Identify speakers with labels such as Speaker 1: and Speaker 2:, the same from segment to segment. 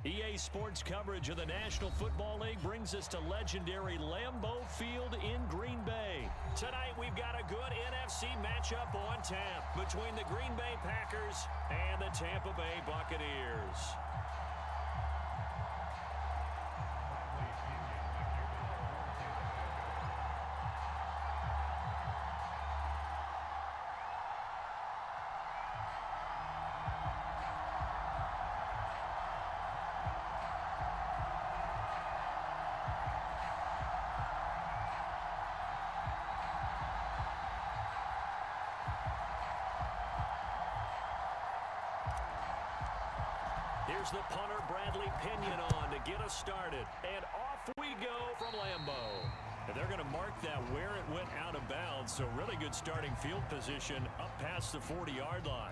Speaker 1: EA Sports coverage of the National Football League brings us to legendary Lambeau Field in Green Bay. Tonight, we've got a good NFC matchup on tap between the Green Bay Packers and the Tampa Bay Buccaneers. Here's the punter, Bradley Pinion, on to get us started. And off we go from Lambeau. And they're going to mark that where it went out of bounds. So really good starting field position up past the 40-yard line.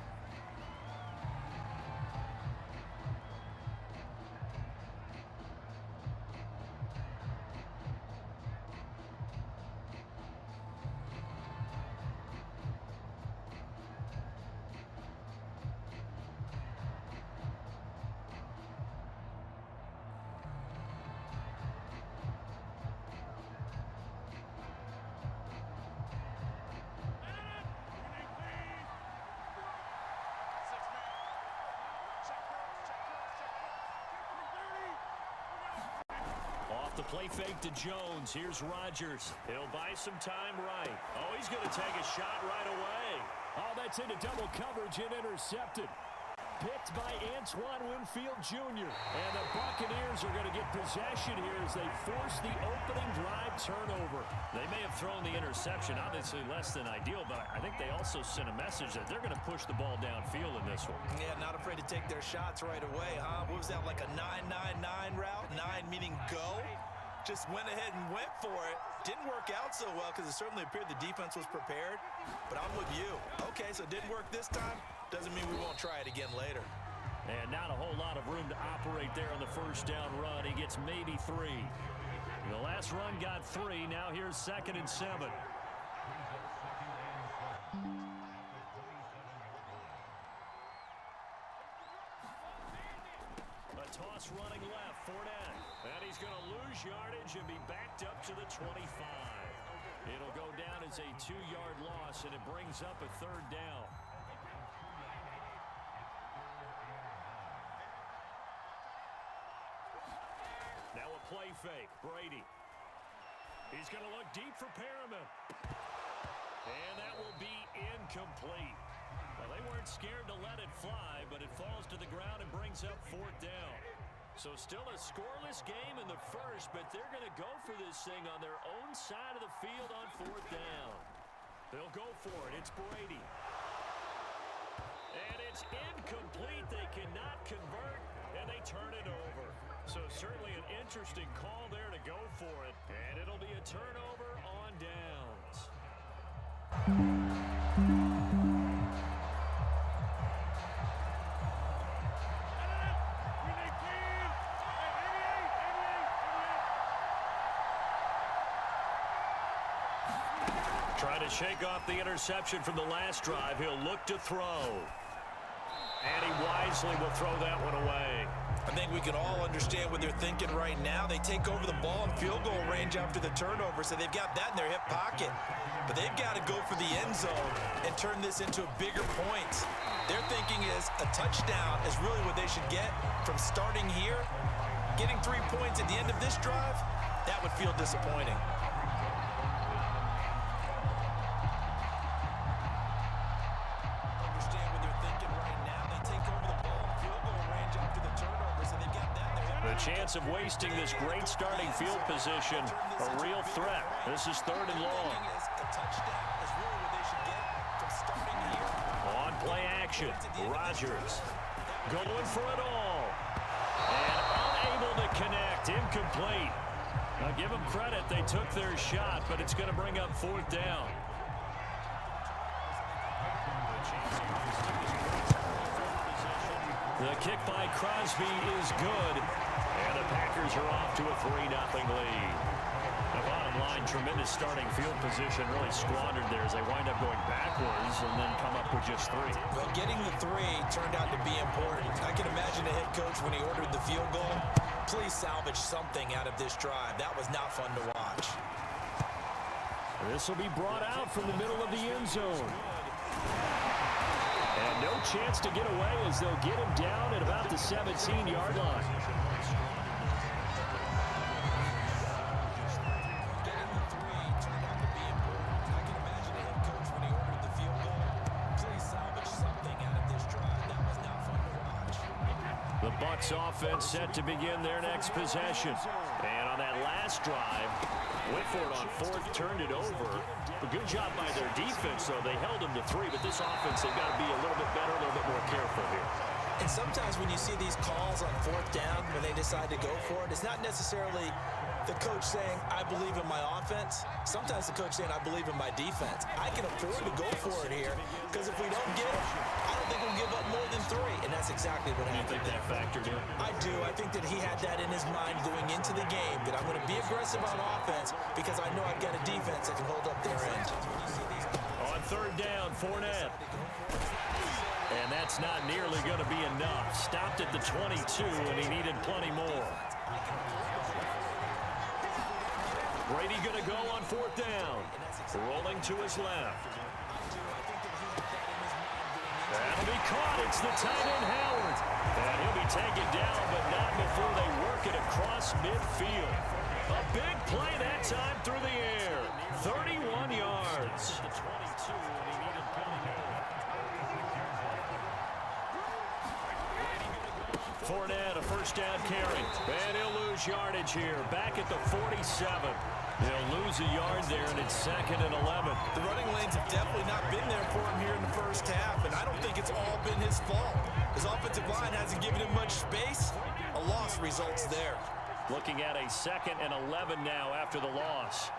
Speaker 1: The play fake to Jones. Here's Rodgers. He'll buy some time right. Oh, he's going to take a shot right away. Oh, that's into double coverage and intercepted. Picked by Antoine Winfield Jr. And the Buccaneers are going to get possession here as they force the opening drive turnover. They may have thrown the interception, obviously less than ideal, but I think they also sent a message that they're going to push the ball downfield in this one. Yeah, not afraid to take their shots right away, huh? What was that, like a 9-9-9 route? 9 meaning go? Just went ahead and went for it. Didn't work out so well because it certainly appeared the defense was prepared. But I'm with you. Okay, so it didn't work this time. Doesn't mean we won't try it again later. And not a whole lot of room to operate there on the first down run. He gets maybe 3. The last run got 3. Now here's 2nd and 7. A toss running left, Fournette. And he's going to lose yardage and be backed up to the 25. It'll go down as a 2-yard loss, and it brings up a 3rd down. Now a play fake. Brady. He's going to look deep for Perriman. And that will be incomplete. Well, they weren't scared to let it fly, but it falls to the ground and brings up 4th down. So still a scoreless game in the first, but they're going to go for this thing on their own side of the field on 4th down. They'll go for it. It's Brady. And it's incomplete. They cannot convert, and they turn it over. So certainly an interesting call there to go for it, and it'll be a turnover on downs. Trying to shake off the interception from the last drive. He'll look to throw. And he wisely will throw that one away. I think we can all understand what they're thinking right now. They take over the ball in field goal range after the turnover, so they've got that in their hip pocket. But they've got to go for the end zone and turn this into bigger points. Their thinking is a touchdown is really what they should get from starting here. Getting 3 points at the end of this drive, that would feel disappointing. Chance of wasting this great starting field position, a real threat. This is 3rd and long. On play action, Rodgers going for it all. And unable to connect, incomplete. Now give them credit, they took their shot, but it's going to bring up 4th down. The kick by Crosby is good. And the Packers Raiders are off to a 3-0 lead. The bottom line, tremendous starting field position, really squandered there as they wind up going backwards and then come up with just 3.
Speaker 2: But getting the 3 turned out to be important. I can imagine the head coach when he ordered the field goal. Please salvage something out of this drive. That was not fun to watch.
Speaker 1: This will be brought out from the middle of the end zone. And no chance to get away as they'll get him down at about the 17-yard line. The Bucs offense set to begin their next possession. And on that last drive, Whitford on 4th turned it over. A good job by their defense, though. They held them to 3, but this offense, they've got to be a little bit better, a little bit more careful here.
Speaker 2: And sometimes when you see these calls on 4th down, when they decide to go for it, it's not necessarily the coach saying, I believe in my offense. Sometimes the coach saying, I believe in my defense. I can afford to go for it here because if we don't get it, I don't think we'll give up more than 3. And that's exactly what happened.
Speaker 1: You think that factored in?
Speaker 2: I do. I think that he had that in his mind going into the game, that I'm going to be aggressive on offense because I know I've got a defense that can hold up their end.
Speaker 1: On 3rd down, Fournette. And that's not nearly going to be enough. Stopped at the 22, and he needed plenty more. Brady going to go on 4th down. Rolling to his left. That'll be caught. It's the tight end, Howard. And he'll be taken down, but not before they work it across midfield. A big play that time through the air. 31 yards. Fournette, a 1st down carry. And he'll lose yardage here. Back at the 47. They'll lose a yard there, and it's 2nd and 11.
Speaker 2: The running lanes have definitely not been there for him here in the first half, and I don't think it's all been his fault. His offensive line hasn't given him much space. A loss results there.
Speaker 1: Looking at a 2nd and 11 now after the loss.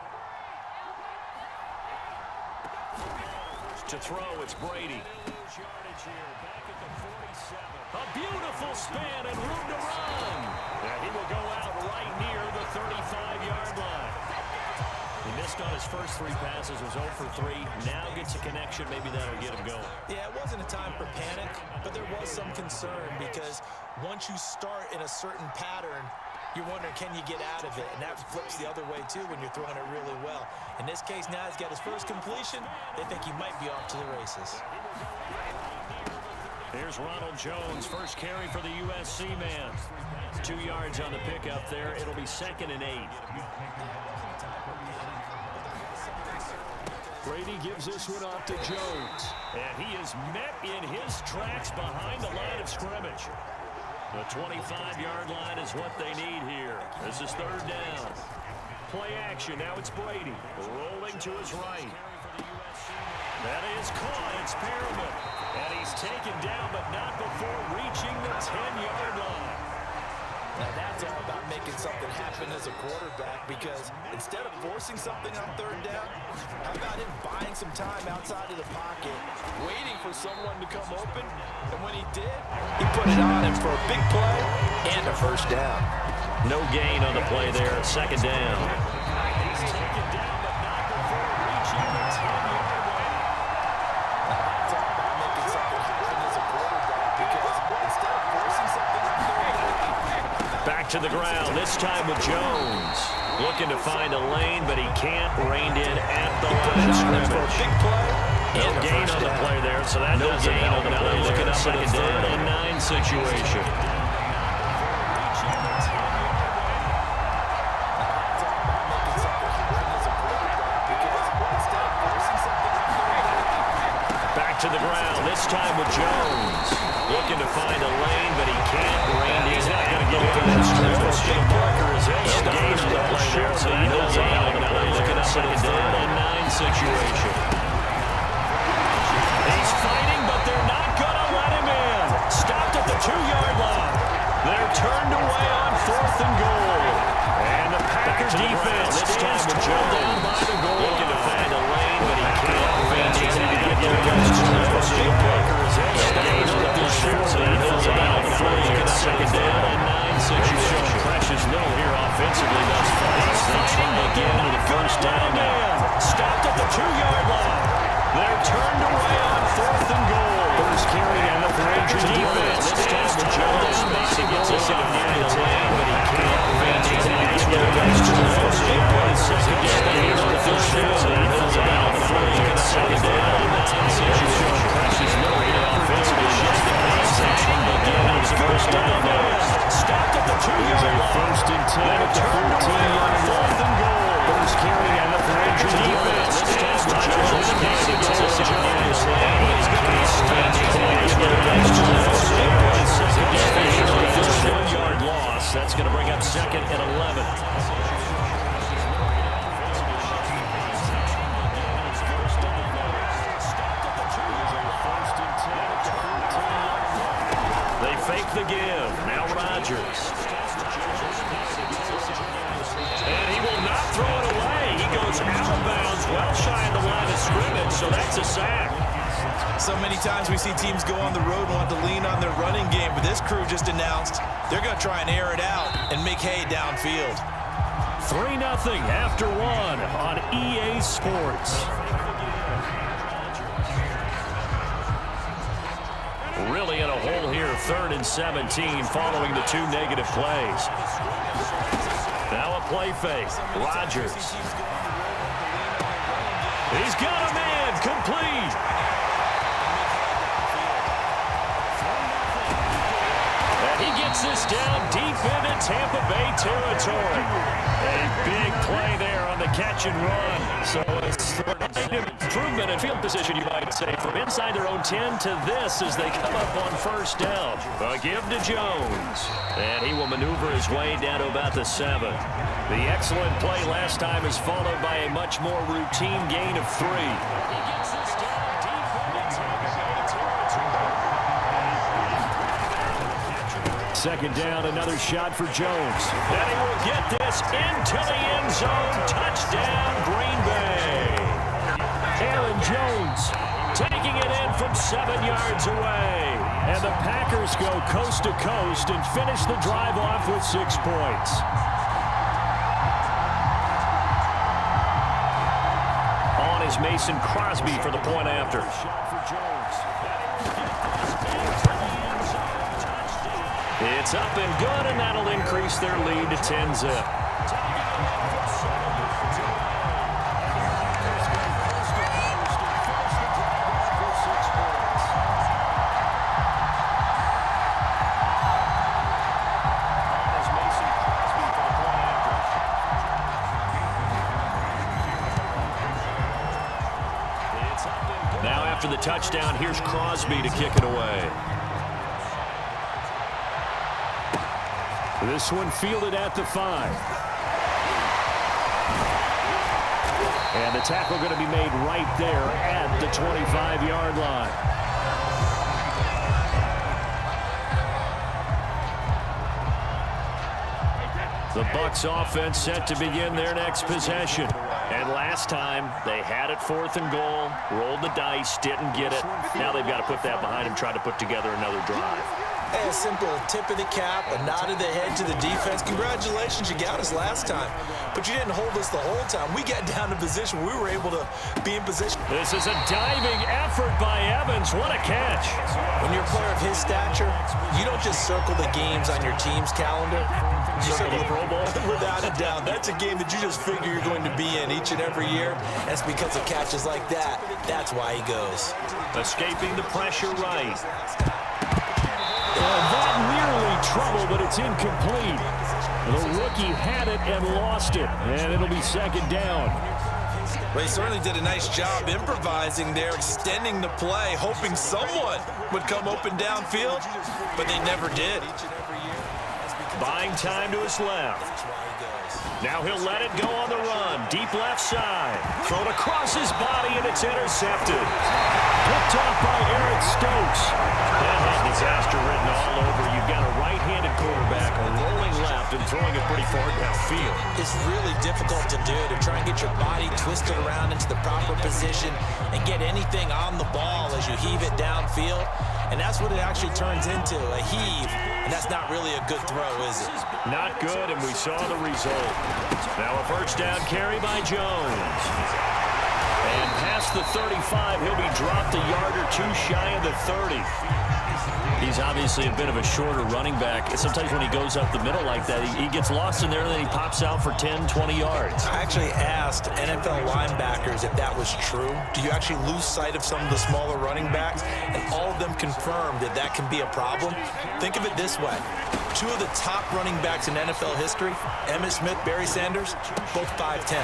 Speaker 1: To throw, it's Brady. A beautiful span and room to run. Yeah, he will go out right near the 35-yard line. He missed on his first 3 passes, was 0 for 3. Now gets a connection. Maybe that'll get him going.
Speaker 2: Yeah, it wasn't a time for panic, but there was some concern because once you start in a certain pattern, you're wondering, can you get out of it? And that flips the other way, too, when you're throwing it really well. In this case, now he's got his first completion. They think he might be off to the races.
Speaker 1: Here's Ronald Jones, first carry for the USC man. 2 yards on the pickup there. It'll be 2nd and 8. Brady gives this one off to Jones. And he is met in his tracks behind the line of scrimmage. The 25-yard line is what they need here. This is 3rd down. Play action. Now it's Brady. Rolling to his right. That is caught. It's Perriman. And he's taken down, but not before reaching the 10-yard line.
Speaker 2: Now that's all about making something happen as a quarterback, because instead of forcing something on 3rd down, how about him buying some time outside of the pocket, waiting for someone to come open, and when he did, he put it on him for a big play and a 1st down.
Speaker 1: No gain on the play there, 2nd down. He's taken down, but not before reaching the 10-yard line.
Speaker 2: It's all about making something happen as a quarterback, because instead of forcing something on 3rd down,
Speaker 1: back to the ground, this time with Jones. Looking to find a lane, but he can't. Reined in at the line of scrimmage. No gain on the play there, so that doesn't help. Now they're looking up at a 3rd and 9 situation. Back to the ground, this time with Jones. Looking to find a lane, but he can't. Reined in. He's not going to get open that stretch. Marker is in. Gain on the play there, so that doesn't help. Now they're looking up at a 3rd and 9 situation. He's fighting, but they're not going to let him in. Stopped at the 2-yard line. They're turned away on 4th and goal. And the Packers defense stands torn down by the goal. Looking to find a lane, but he can't. Reined in. Marker is in. Gain on the play there, so that doesn't help. Now they're looking up at a 2nd and 9 situation. Precious little here defensively thus far. They try again with a first down now. Stopped at the 2-yard line. They're turned away on 4th and goal. First carry down for Packers defense. This time with Jones. Mason gets us out near the 10, but he can't advance to the next one. Second down here on the first down. He's about 3 second down. Precious Murray offensively shifts the section. Again, it's first down now. Stopped at the 2-yard line. First and 10 at the 14-yard line. 4th and goal. First carry down for Packers defense. This time with Jones. Mason gets us out near the 10. He's going to stretch to the next one. Second down here on the first 1-yard loss. That's going to bring up second and 11. Fake the give. Now Rodgers. And he will not throw it away. He goes out of bounds, well shy of the line of scrimmage, so that's a sack.
Speaker 2: So many times we see teams go on the road and want to lean on their running game, but this crew just announced they're going to try and air it out and make hay downfield.
Speaker 1: 3-0 after 1 on EA Sports. Really in a hole here, 3rd and 17 following the 2 negative plays. Now a play fake. Rodgers. He's got a man complete. And he gets this down deep into Tampa Bay territory. A big play there on the catch and run. So it's 3rd and 7. Improvement in field position, you might say, from inside their own 10 to this as they come up on first down. A give to Jones. And he will maneuver his way down to about the 7. The excellent play last time is followed by a much more routine gain of 3. Second down, another shot for Jones. And he will get this into the end zone. Touchdown, Green Bay. Aaron Jones taking it in from 7 yards away. And the Packers go coast to coast and finish the drive off with 6 points. On is Mason Crosby for the point after. It's up and good, and that'll increase their lead to 10-zip. Now after the touchdown, here's Crosby to kick it away. This one fielded at the 5. And the tackle going to be made right there at the 25-yard line. The Bucs offense set to begin their next possession. And last time, they had it 4th and goal, rolled the dice, didn't get it. Now they've got to put that behind them, try to put together another drive.
Speaker 2: Hey, a simple tip of the cap, a nod of the head to the defense. Congratulations, you got us last time. But you didn't hold us the whole time. We got down to position. We were able to be in position.
Speaker 1: This is a diving effort by Evans. What a catch.
Speaker 2: When you're a player of his stature, you don't just circle the games on your team's calendar. You circle the Pro Bowl. Without a doubt. That's a game that you just figure you're going to be in each and every year. That's because of catches like that. That's why he goes.
Speaker 1: Escaping the pressure right. That nearly trouble, but it's incomplete. The rookie had it and lost it, and it'll be second down.
Speaker 2: Well, he certainly did a nice job improvising there, extending the play, hoping someone would come open downfield, but they never did.
Speaker 1: Buying time to his left. Now he'll let it go on the run. Deep left side. Thrown across his body, and it's intercepted. Picked off by Eric Stokes. That had disaster written all over. You've got a right-handed quarterback, a rolling left, and throwing it pretty far downfield.
Speaker 2: It's really difficult to do, to try and get your body twisted around into the proper position and get anything on the ball as you heave it downfield. and that's what it actually turns into, a heave, and that's not really a good throw, is it?
Speaker 1: Not good, and we saw the result. Now a first down carry by Jones. And past the 35, he'll be dropped a yard or two shy of the 30. He's obviously a bit of a shorter running back. Sometimes when he goes up the middle like that, he gets lost in there, and then he pops out for 10, 20 yards.
Speaker 2: I actually asked NFL linebackers if that was true. Do you actually lose sight of some of the smaller running backs? And all of them confirmed that that can be a problem. Think of it this way. Two of the top running backs in NFL history, Emmitt Smith, Barry Sanders, both 5'10".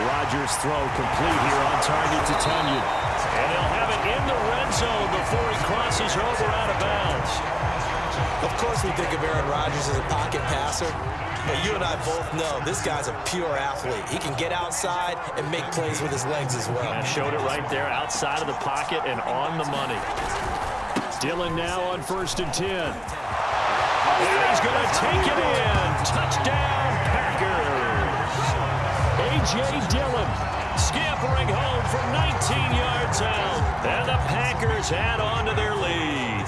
Speaker 1: Rodgers' throw complete here on target to Tunyon. And he'll have it in the red zone before he crosses over out of bounds.
Speaker 2: Of course we think of Aaron Rodgers as a pocket passer, but you and I both know this guy's a pure athlete. He can get outside and make plays with his legs as well.
Speaker 1: I showed it right there outside of the pocket and on the money. Dillon now on 1st and 10. And he's going to take it in. Touchdown, Packers. A.J. Dillon scampering home from 19 yards out. And the Packers add on to their lead.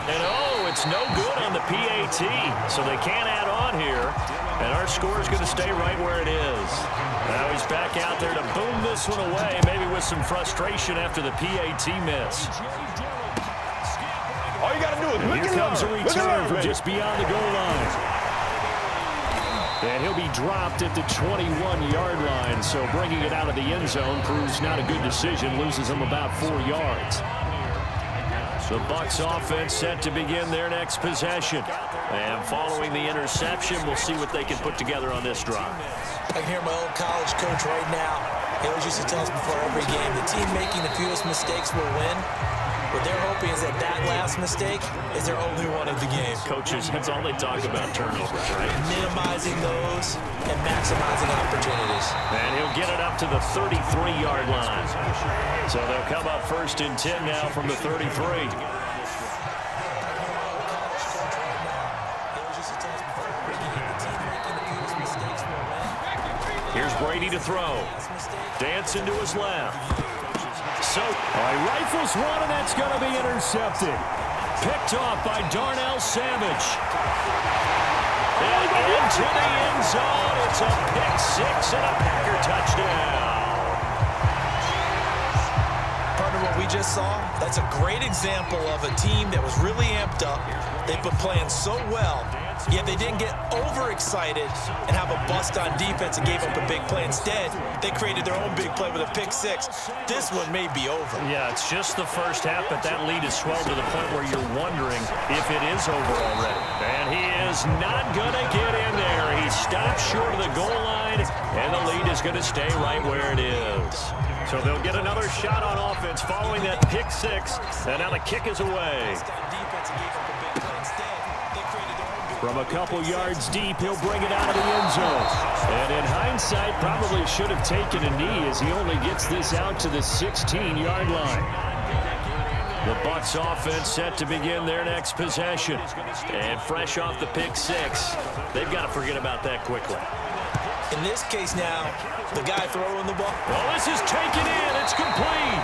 Speaker 1: And oh, it's no good on the PAT. So they can't add on here. And our score is going to stay right where it is. Now he's back out there to boom this one away, maybe with some frustration after the PAT miss.
Speaker 3: All you got to do is look.
Speaker 1: Here comes a return from just beyond the goal line. And he'll be dropped at the 21-yard line, so bringing it out of the end zone proves not a good decision, loses him about 4 yards. The Bucs offense set to begin their next possession. And following the interception, we'll see what they can put together on this drive.
Speaker 2: I can hear my old college coach right now. He always used to tell us before every game, the team making the fewest mistakes will win. What they're hoping is that that last mistake is their only one of the game.
Speaker 1: Coaches, that's all they talk about, turnovers, right?
Speaker 2: Minimizing those and maximizing opportunities.
Speaker 1: And he'll get it up to the 33-yard line. So they'll come up 1st and 10 now from the 33. Here's Brady to throw. Dancing to his left. So, he rifles one, and that's going to be intercepted. Picked off by Darnell Savage. And into the end zone. It's a pick six and a Packer touchdown.
Speaker 2: Partner, what we just saw, that's a great example of a team that was really amped up. They've been playing so well, yet they didn't get overexcited and have a bust on defense and gave up a big play. Instead, they created their own big play with a pick six. This one may be over.
Speaker 1: Yeah, it's just the first half, but that lead has swelled to the point where you're wondering if it is over already. And he is not going to get in there. He stops short of the goal line, and the lead is going to stay right where it is. So they'll get another shot on offense following that pick six, and now the kick is away. From a couple yards deep, he'll bring it out of the end zone. And in hindsight, probably should have taken a knee as he only gets this out to the 16-yard line. The Bucs offense set to begin their next possession. And fresh off the pick six, they've got to forget about that quickly.
Speaker 2: In this case now, the guy throwing the ball.
Speaker 1: Well, this is taken in. It's complete.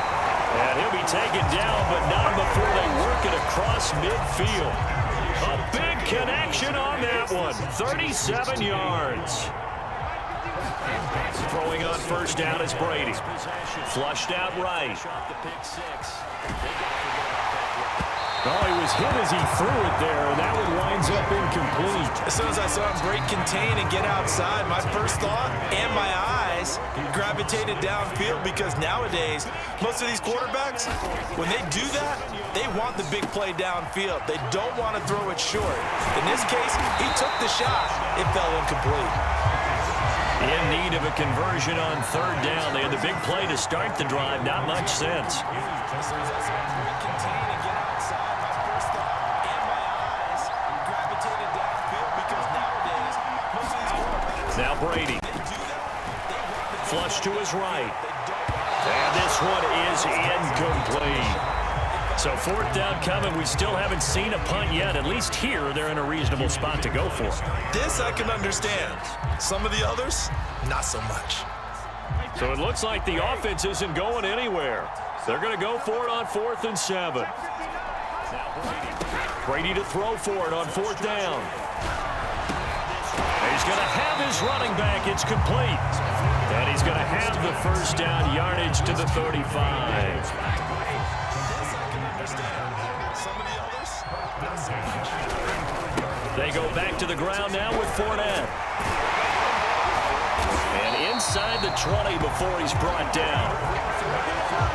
Speaker 1: And he'll be taken down, but not before they work it across midfield. A big connection on that one. 37 yards. Throwing on first down is Brady. Flushed out right. Oh, he was hit as he threw it there, and that one winds up incomplete.
Speaker 2: As soon as I saw him break contain and get outside, my first thought and my eyes gravitated downfield, because nowadays, most of these quarterbacks, when they do that, they want the big play downfield. They don't want to throw it short. In this case, he took the shot. It fell incomplete.
Speaker 1: In need of a conversion on third down. They had the big play to start the drive. Not much sense. Now Brady. Flush to his right. And this one is incomplete. So fourth down coming. We still haven't seen a punt yet. At least here, they're in a reasonable spot to go for.
Speaker 2: This I can understand. Some of the others, not so much.
Speaker 1: So it looks like the offense isn't going anywhere. They're going to go for it on 4th and 7. Brady to throw for it on 4th down. He's going to have his running back. It's complete. And he's going to have the first down yardage to the 35. They go back to the ground now with Fournette. And inside the 20 before he's brought down.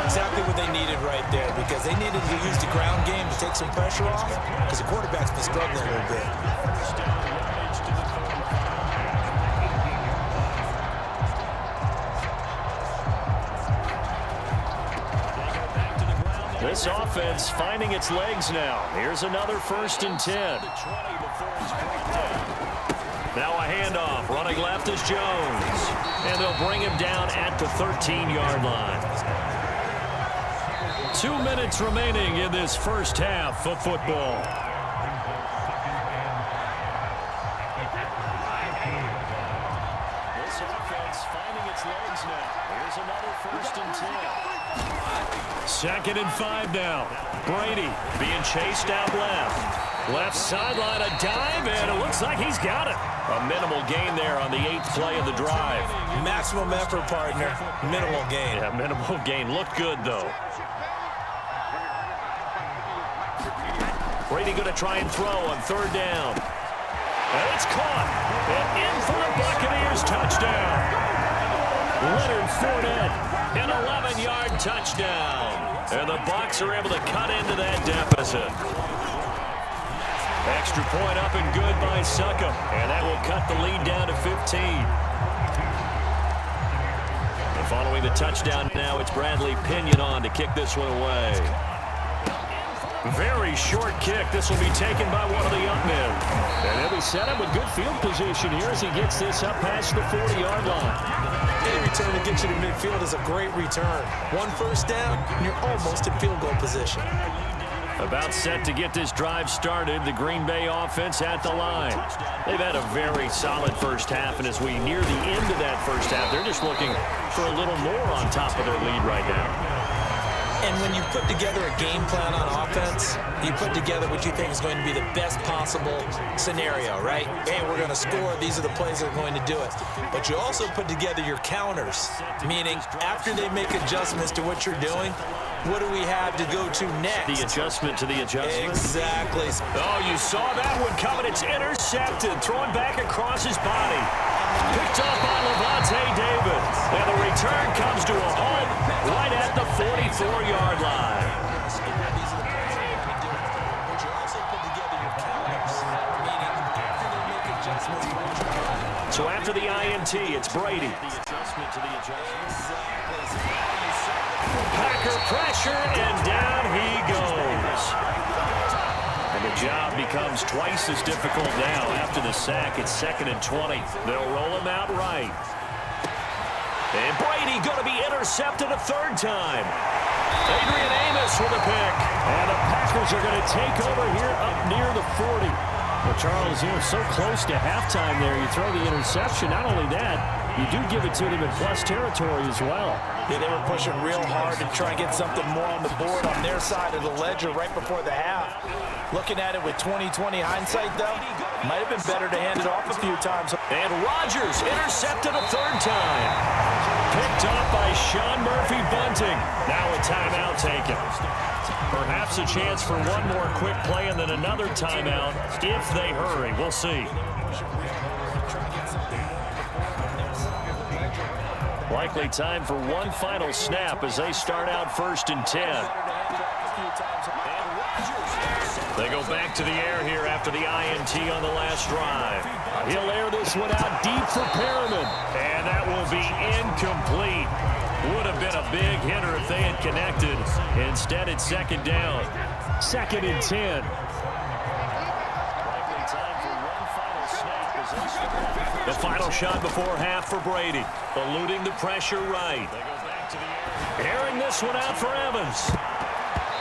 Speaker 2: Exactly what they needed right there, because they needed to use the ground game to take some pressure off, because the quarterback's been struggling a little bit.
Speaker 1: This offense finding its legs now. Here's another 1st and 10. Now a handoff. Running left is Jones. And they'll bring him down at the 13-yard line. 2 minutes remaining in this first half of football. This offense finding its legs now. Here's another 1st and 10. 2nd and 5 now. Brady being chased out left. Left sideline, a dive, and it looks like he's got it. A minimal gain there on the 8th play of the drive.
Speaker 2: Maximum effort, partner. Minimal gain.
Speaker 1: Yeah, minimal gain. Looked good, though. Brady going to try and throw on 3rd down. And it's caught. And in for the Buccaneers touchdown. Leonard Fournette, an 11-yard touchdown. And the Bucs are able to cut into that deficit. Extra point up and good by Succop. And that will cut the lead down to 15. And following the touchdown now, it's Bradley Pinion on to kick this one away. Very short kick. This will be taken by one of the young men. And he'll be set up with good field position here as he gets this up past the 40-yard line.
Speaker 2: Any return to get you to midfield is a great return. 1 first down, and you're almost in field goal position.
Speaker 1: About set to get this drive started, the Green Bay offense at the line. They've had a very solid first half, and as we near the end of that first half, they're just looking for a little more on top of their lead right now.
Speaker 2: And when you put together a game plan on offense, you put together what you think is going to be the best possible scenario, right? Hey, we're going to score. These are the plays that are going to do it. But you also put together your counters, meaning after they make adjustments to what you're doing, what do we have to go to next?
Speaker 1: The adjustment to the adjustment.
Speaker 2: Exactly.
Speaker 1: Oh, you saw that one coming. It's intercepted. Thrown back across his body. Picked up by Levante David. And the return comes to a halt right at the 44-yard line. So after the INT, it's Brady. Packer pressure, and down he goes. And the job becomes twice as difficult now. After the sack, it's 2nd and 20. They'll roll him out right. And Brady going to be intercepted a 3rd time. Adrian Amos with a pick. And the Packers are going to take over here up near the 40. Well, Charles, so close to halftime there. You throw the interception. Not only that, you do give it to them in plus territory as well.
Speaker 2: Yeah, they were pushing real hard to try and get something more on the board on their side of the ledger right before the half. Looking at it with 20/20 hindsight, though, might have been better to hand it off a few times.
Speaker 1: And Rodgers intercepted a 3rd time. Picked up by Sean Murphy Bunting. Now a timeout taken. Perhaps a chance for one more quick play and then another timeout if they hurry. We'll see. Likely time for one final snap as they start out 1st and 10. They go back to the air here after the INT on the last drive. He'll air this one out deep for Perriman. And that will be incomplete. Would have been a big hitter if they had connected. Instead, it's 2nd down. 2nd and 10. The final shot before half for Brady. Eluding the pressure right. Airing this one out for Evans.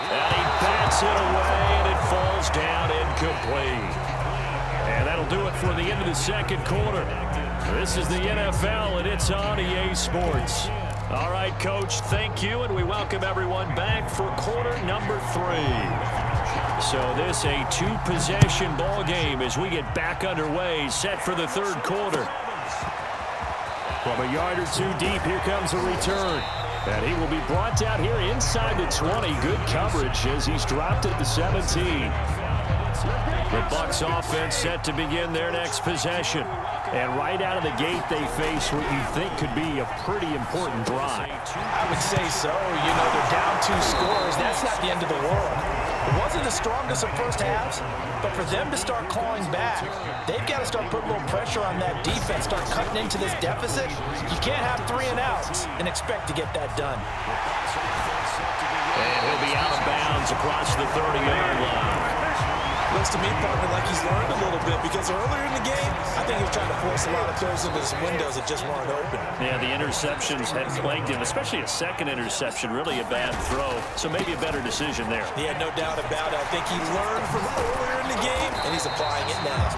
Speaker 1: And he bats it away, and it falls down incomplete. And that'll That'll do it for the end of the second quarter. This is the NFL, and it's on EA Sports. All right, Coach, thank you, and we welcome everyone back for quarter number 3. So this a two-possession ball game as we get back underway, set for the third quarter. From a yard or two deep, here comes a return. And he will be brought down here inside the 20. Good coverage as he's dropped at the 17. The Bucs offense set to begin their next possession. And right out of the gate, they face what you think could be a pretty important drive.
Speaker 2: I would say so. You know, they're down 2 scores. That's not the end of the world. It wasn't the strongest of first halves, but for them to start clawing back, they've got to start putting a little pressure on that defense, start cutting into this deficit. You can't have 3 and outs and expect to get that done.
Speaker 1: And he'll be out of bounds across the 30-yard line.
Speaker 2: Looks to me, partner, like he's learned a little bit because earlier in the game, I think he was trying to force a lot of throws into his windows that just weren't open.
Speaker 1: Yeah, the interceptions had plagued him, especially a second interception, really a bad throw. So maybe a better decision there.
Speaker 2: Yeah, no doubt about it. I think he learned from earlier in the game, and he's applying it now.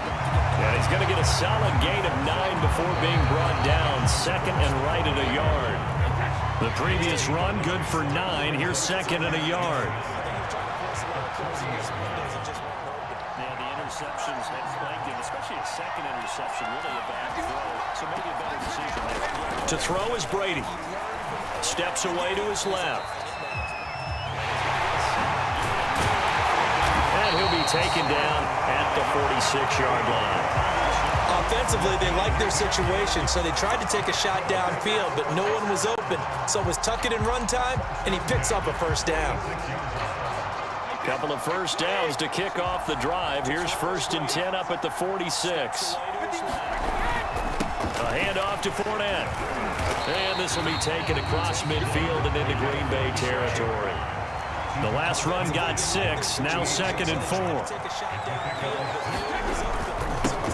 Speaker 1: Yeah, he's going to get a solid gain of 9 before being brought down, second and right at a yard. The previous run, good for 9. Here's second and a yard. Interceptions had plagued him, especially a second interception, really a bad throw. So maybe a better decision there. To throw is Brady. Steps away to his left. And he'll be taken down at the 46-yard line.
Speaker 2: Offensively, they liked their situation, so they tried to take a shot downfield, but no one was open. So it was tuck it in run time, and he picks up a first down.
Speaker 1: Couple of first downs to kick off the drive. Here's 1st and 10 up at the 46. A handoff to Fournette. And this will be taken across midfield and into Green Bay territory. The last run got 6. Now 2nd and 4.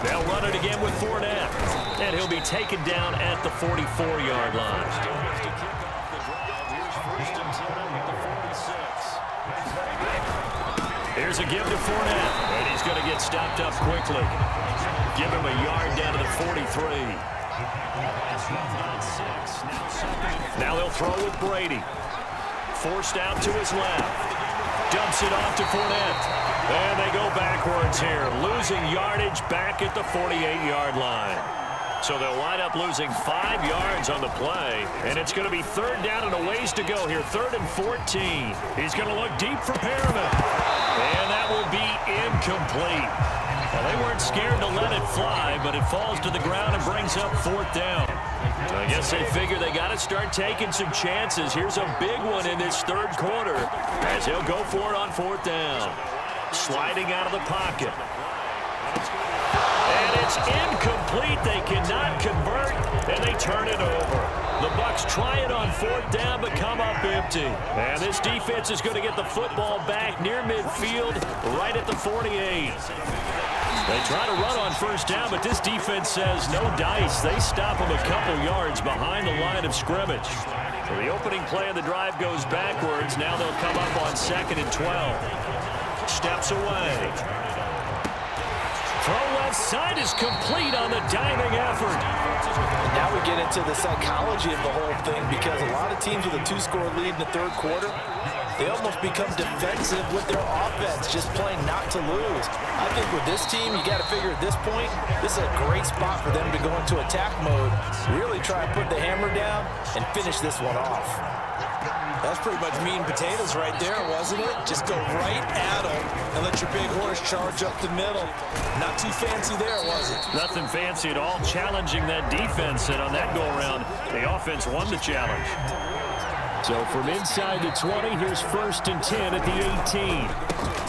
Speaker 1: They'll run it again with Fournette. And he'll be taken down at the 44-yard line. Here's a give to Fournette, and he's going to get stopped up quickly. Give him a yard down to the 43. Now he'll throw with Brady. Forced out to his left. Dumps it off to Fournette. And they go backwards here, losing yardage back at the 48-yard line. So they'll wind up losing 5 yards on the play, and it's going to be 3rd down and a ways to go here, 3rd and 14. He's going to look deep for Perriman, and that will be incomplete. Well, they weren't scared to let it fly, but it falls to the ground and brings up 4th down. So I guess they figure they got to start taking some chances. Here's a big one in this 3rd quarter as he'll go for it on 4th down. Sliding out of the pocket. And it's incomplete. They cannot convert, and they turn it over. The Bucs try it on 4th down, but come up empty. And this defense is going to get the football back near midfield, right at the 48. They try to run on 1st down, but this defense says no dice. They stop them a couple yards behind the line of scrimmage. So the opening play of the drive goes backwards. Now they'll come up on 2nd and 12. Steps away. Throw left side is complete on the diving effort.
Speaker 2: And now we get into the psychology of the whole thing because a lot of teams with a 2-score lead in the 3rd quarter, they almost become defensive with their offense, just playing not to lose. I think with this team, you got to figure at this point, this is a great spot for them to go into attack mode, really try to put the hammer down and finish this one off. That's pretty much meat and potatoes right there, wasn't it? Just go right at them and let your big horse charge up the middle. Not too fancy there, was it?
Speaker 1: Nothing fancy at all, challenging that defense, and on that go-around, the offense won the challenge. So from inside the 20, here's 1st and 10 at the 18.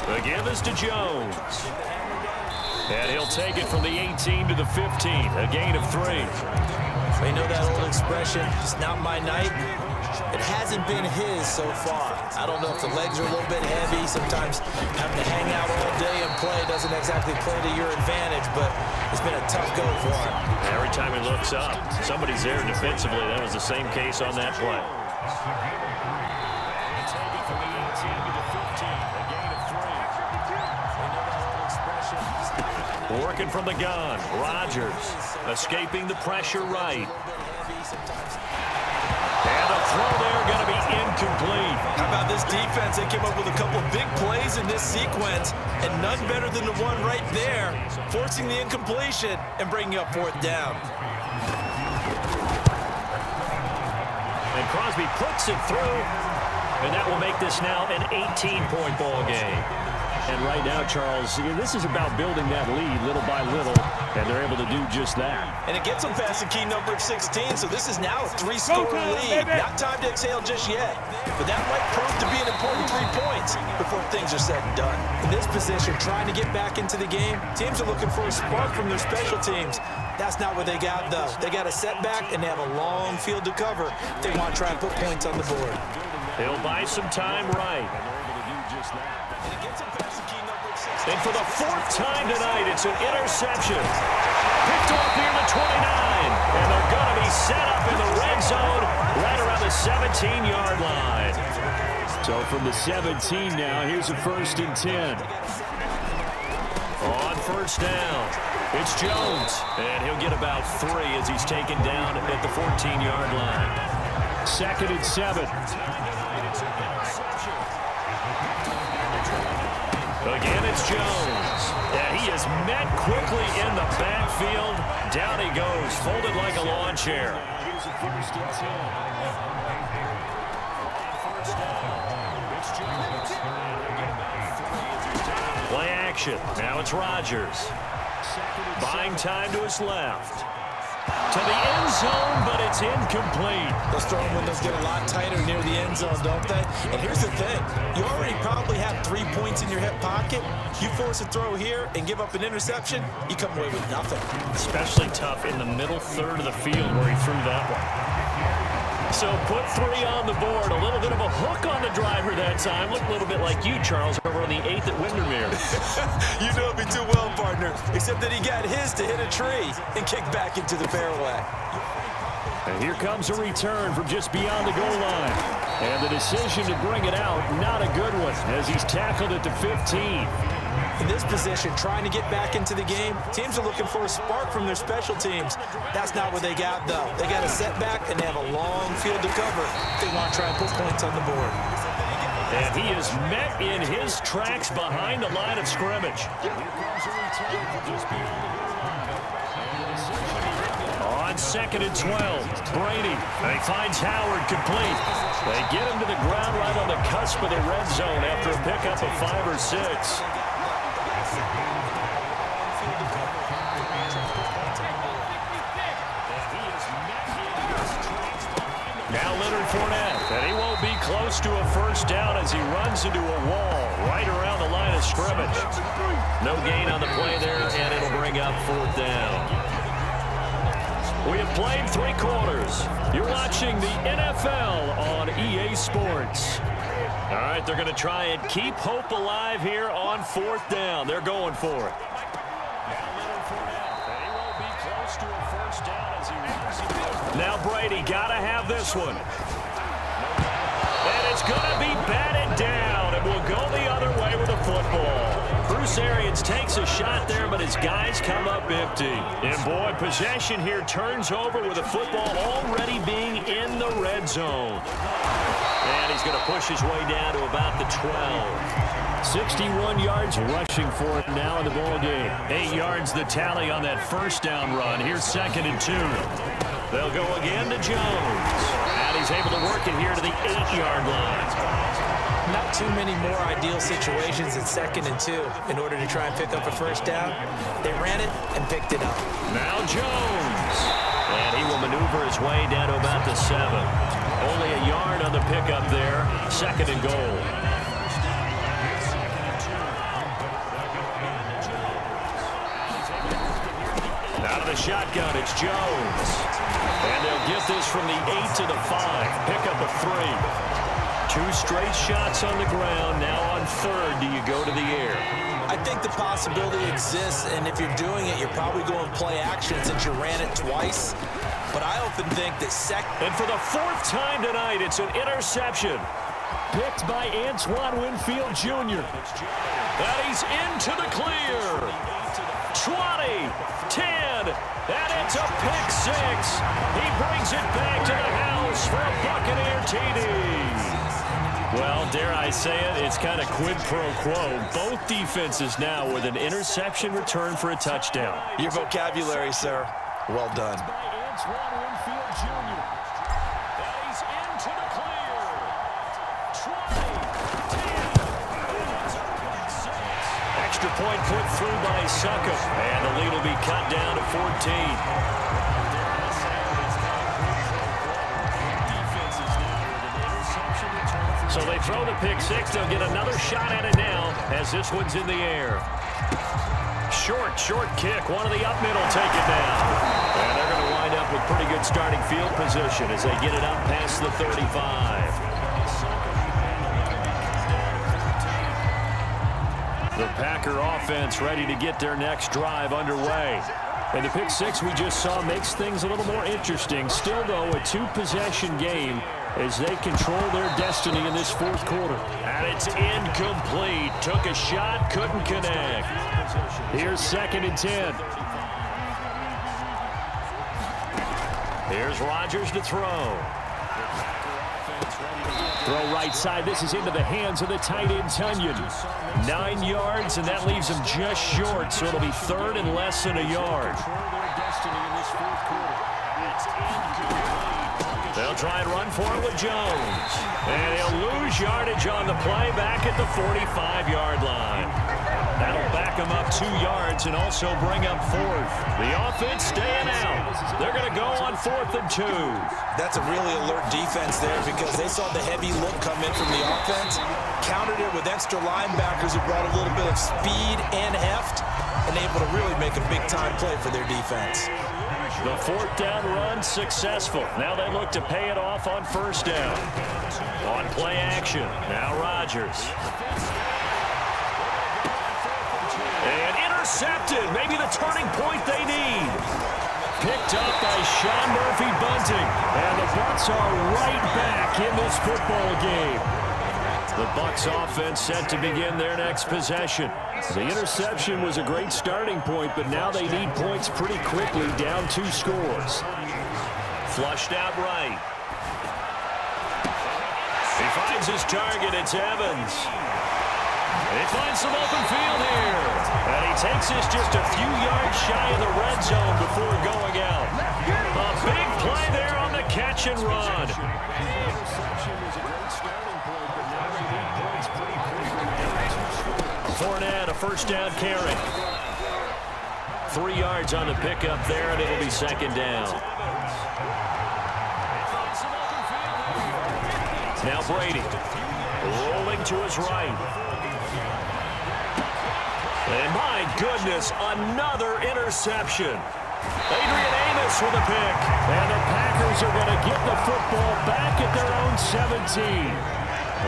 Speaker 1: The give is to Jones. And he'll take it from the 18 to the 15, a gain of 3.
Speaker 2: You know that old expression, it's not my night. It hasn't been his so far. I don't know if the legs are a little bit heavy. Sometimes having to hang out all day and play doesn't exactly play to your advantage, but it's been a tough go for him.
Speaker 1: Every time he looks up, somebody's there defensively. That was the same case on that play. Working from the gun. Rodgers escaping the pressure right. And a throw there going to be incomplete.
Speaker 2: How about this defense? They came up with a couple of big plays in this sequence, and none better than the one right there, forcing the incompletion and bringing up fourth down.
Speaker 1: And Crosby puts it through, and that will make this now an 18-point ball game. And right now, Charles, this is about building that lead little by little, and they're able to do just that.
Speaker 2: And it gets them past the key number of 16, so this is now a 3-score lead. Not time to exhale just yet, but that might prove to be an important 3 points before things are said and done. In this position, trying to get back into the game, teams are looking for a spark from their special teams. That's not what they got, though. They got a setback, and they have a long field to cover if they want to try and put points on the board.
Speaker 1: He'll buy some time right. And for the fourth time tonight, it's an interception. Picked off near the 29. And they're going to be set up in the red zone right around the 17-yard line. So from the 17 now, here's a 1st and 10. On first down, it's Jones. And he'll get about 3 as he's taken down at the 14-yard line. 2nd and 7. Again, it's Jones. And he is met quickly in the backfield. Down he goes, folded like a lawn chair. Play action. Now it's Rodgers. Buying time to his left. To the end zone, but it's incomplete.
Speaker 2: Those throwing windows get a lot tighter near the end zone, don't they? And here's the thing. You already probably have 3 points in your hip pocket. You force a throw here and give up an interception, you come away with nothing.
Speaker 1: Especially tough in the middle third of the field where he threw that one. So put 3 on the board. A little bit of a hook on the driver that time. Looked a little bit like you, Charles, over on the 8th at Windermere.
Speaker 2: You know me too well, partner. Except that he got his to hit a tree and kick back into the fairway.
Speaker 1: And here comes a return from just beyond the goal line. And the decision to bring it out, not a good one, as he's tackled at the 15.
Speaker 2: In this position, trying to get back into the game, teams are looking for a spark from their special teams. That's not what they got, though. They got a setback, and they have a long field to cover if they want to try and put points on the board.
Speaker 1: And he is met in his tracks behind the line of scrimmage. On 2nd and 12, Brady. He finds Howard complete. They get him to the ground right on the cusp of the red zone after a pickup of 5 or 6. Now Leonard Fournette, and he won't be close to a first down as he runs into a wall right around the line of scrimmage. No gain on the play there, and it'll bring up 4th down. We have played 3 quarters. You're watching the NFL on EA Sports. All right, they're going to try and keep hope alive here on 4th down. They're going for it. Now Brady got to have this one. And it's going to be batted down, and we'll go the other way with the football. Bruce Arians takes a shot there, but his guys come up empty. And boy, possession here turns over with the football already being in the red zone. And he's going to push his way down to about the 12. 61 yards rushing for it now in the ball game. 8 yards the tally on that first down run. Here's 2nd and 2. They'll go again to Jones. And he's able to work it here to the 8-yard line.
Speaker 2: Not too many more ideal situations in 2nd and 2 in order to try and pick up a first down. They ran it and picked it up.
Speaker 1: Now Jones. And he will maneuver his way down to about the 7. Only a yard on the pickup there. 2nd and goal. Out of the shotgun, it's Jones. And they'll get this from the 8 to the 5. Pick up a 3. 2 straight shots on the ground. Now on 3rd, do you go to the air?
Speaker 2: I think the possibility exists, and if you're doing it, you're probably going play action since you ran it twice. But I often think that
Speaker 1: And for the 4th time tonight, it's an interception. Picked by Antoine Winfield Jr. And he's into the clear. 20, 10, and it's a pick six. He brings it back to the house for a Buccaneer TD. Well, dare I say it, it's kind of quid pro quo. Both defenses now with an interception return for a touchdown.
Speaker 2: Your vocabulary, sir. Well done.
Speaker 1: Extra point put through by Suckup, and the lead will be cut down to 14. So they throw the pick six. They'll get another shot at it now as this one's in the air. Short kick. One of the up middle take it down. And they're going to wind up with pretty good starting field position as they get it up past the 35. The Packer offense ready to get their next drive underway. And the pick six we just saw makes things a little more interesting. Still, though, a two-possession game as they control their destiny in this fourth quarter. And it's incomplete. Took a shot, couldn't connect. Here's 2nd and 10. Here's Rodgers to throw. Throw right side. This is into the hands of the tight end, Tunyon. 9 yards, and that leaves him just short, so it'll be 3rd and less than a yard. They'll try and run for it with Jones. And he'll lose yardage on the play back at the 45-yard line. That'll back him up 2 yards and also bring up 4th. The offense staying out. They're going to go on 4th and 2.
Speaker 2: That's a really alert defense there because they saw the heavy look come in from the offense, countered it with extra linebackers who brought a little bit of speed and heft, and able to really make a big-time play for their defense.
Speaker 1: The 4th down run successful. Now they look to pay it off on 1st down. On play action. Now Rodgers. And intercepted. Maybe the turning point they need. Picked up by Sean Murphy-Bunting. And the Bucs are right back in this football game. The Bucs offense set to begin their next possession. The interception was a great starting point, but now they need points pretty quickly, down 2 scores. Flushed out right. He finds his target. It's Evans. And he finds some open field here. And he takes this just a few yards shy of the red zone before going out. A big play there on the catch and run. Fournette, a 1st down carry. 3 yards on the pickup there, and it'll be 2nd down. Now Brady, rolling to his right. And my goodness, another interception. Adrian Amos with a pick. And the Packers are going to get the football back at their own 17.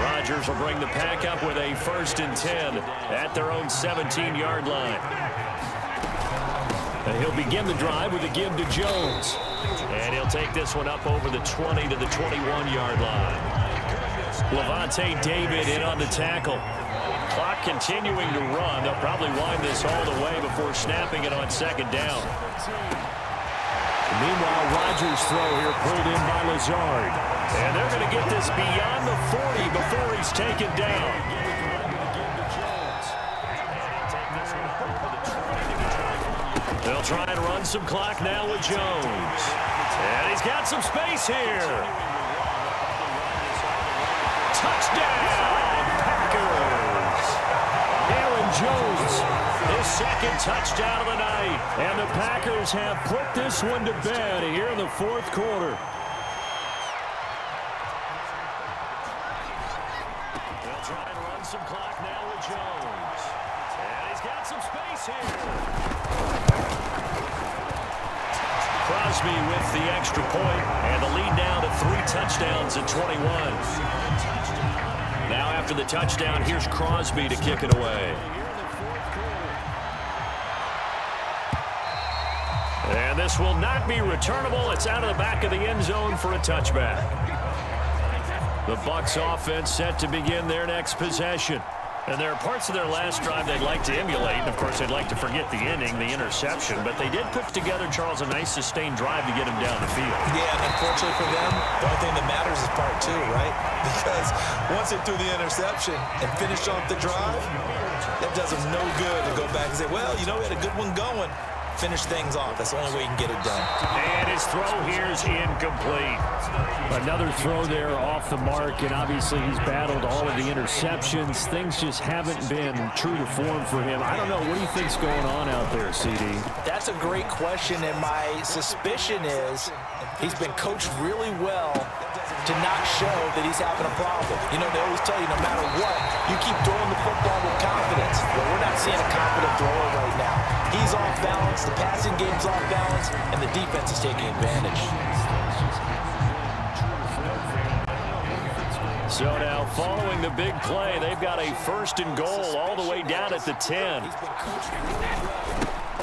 Speaker 1: Rodgers will bring the pack up with a 1st and 10 at their own 17-yard line. And he'll begin the drive with a give to Jones. And he'll take this one up over the 20 to the 21-yard line. Levante David in on the tackle. Clock continuing to run. They'll probably wind this all the way before snapping it on 2nd down. Meanwhile, Rodgers' throw here pulled in by Lazard. And they're going to get this beyond the 40 before he's taken down. They'll try and run some clock now with Jones. And he's got some space here. Touchdown, Packers. Aaron Jones, his 2nd touchdown of the night. And the Packers have put this one to bed here in the 4th quarter. They'll try and run some clock now with Jones. And he's got some space here. Crosby with the extra point, and the lead now to 3 touchdowns at 21. Now after the touchdown, here's Crosby to kick it away. And this will not be returnable. It's out of the back of the end zone for a touchback. The Bucs offense set to begin their next possession. And there are parts of their last drive they'd like to emulate. And, of course, they'd like to forget the inning, the interception. But they did put together, Charles, a nice sustained drive to get him down the field.
Speaker 2: Yeah, and unfortunately for them, the only thing that matters is part two, right? Because once they threw the interception and finished off the drive, that does them no good to go back and say, well, you know, we had a good one going. Finish things off. That's the only way you can get it done.
Speaker 1: And his throw here is incomplete.
Speaker 3: Another throw there off the mark, and obviously he's battled all of the interceptions. Things just haven't been true to form for him. I don't know. What do you think's going on out there, CD?
Speaker 2: That's a great question, and my suspicion is he's been coached really well to not show that he's having a problem. You know, they always tell you no matter what, you keep throwing the football with confidence. Well, we're not seeing a confident thrower right now. He's off balance, the passing game's off balance, and the defense is taking advantage.
Speaker 1: So now, following the big play, they've got a 1st and goal all the way down at the 10.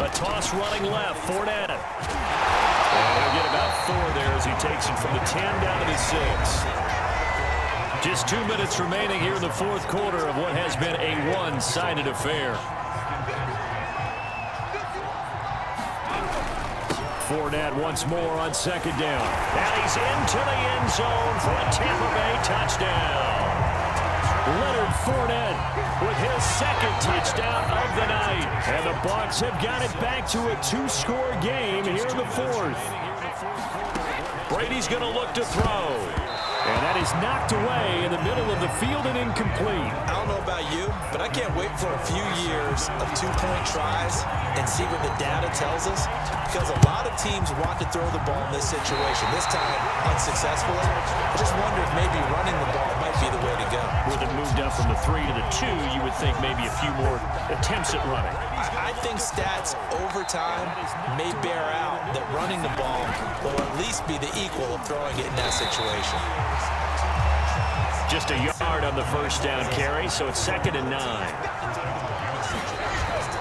Speaker 1: A toss running left, Fournette. And he'll get about 4 there as he takes it from the 10 down to the 6. Just 2 minutes remaining here in the 4th quarter of what has been a one-sided affair. Fournette once more on 2nd down. And he's into the end zone for a Tampa Bay touchdown. Leonard Fournette with his 2nd touchdown of the night. And the Bucs have got it back to a 2-score game here in the 4th. Brady's going to look to throw. And that is knocked away in the middle of the field and incomplete.
Speaker 2: I don't know about you, but I can't wait for a few years of 2-point tries and see what the data tells us. Because a lot of teams want to throw the ball in this situation. This time, unsuccessfully. I just wonder if maybe running the ball might be the way to go.
Speaker 1: With it moved up from the 3 to the 2, you would think maybe a few more attempts at running.
Speaker 2: I think stats over time may bear out that running the ball will at least be the equal of throwing it in that situation.
Speaker 1: Just a yard on the 1st down carry, so it's 2nd and 9.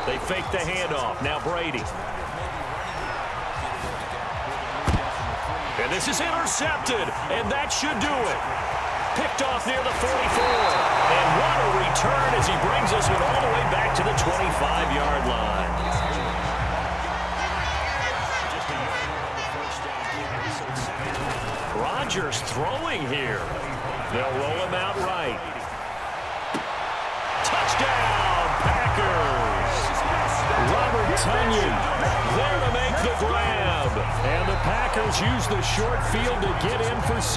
Speaker 1: They fake the handoff. Now Brady. And this is intercepted, and that should do it. Picked off near the 44. And what a return as he brings us with all the way back to the 25-yard line. Rodgers throwing here. They'll roll him out right. Touchdown, Packers. Robert Tonyan there to make the grab. And the Packers use the short field to get in for 6.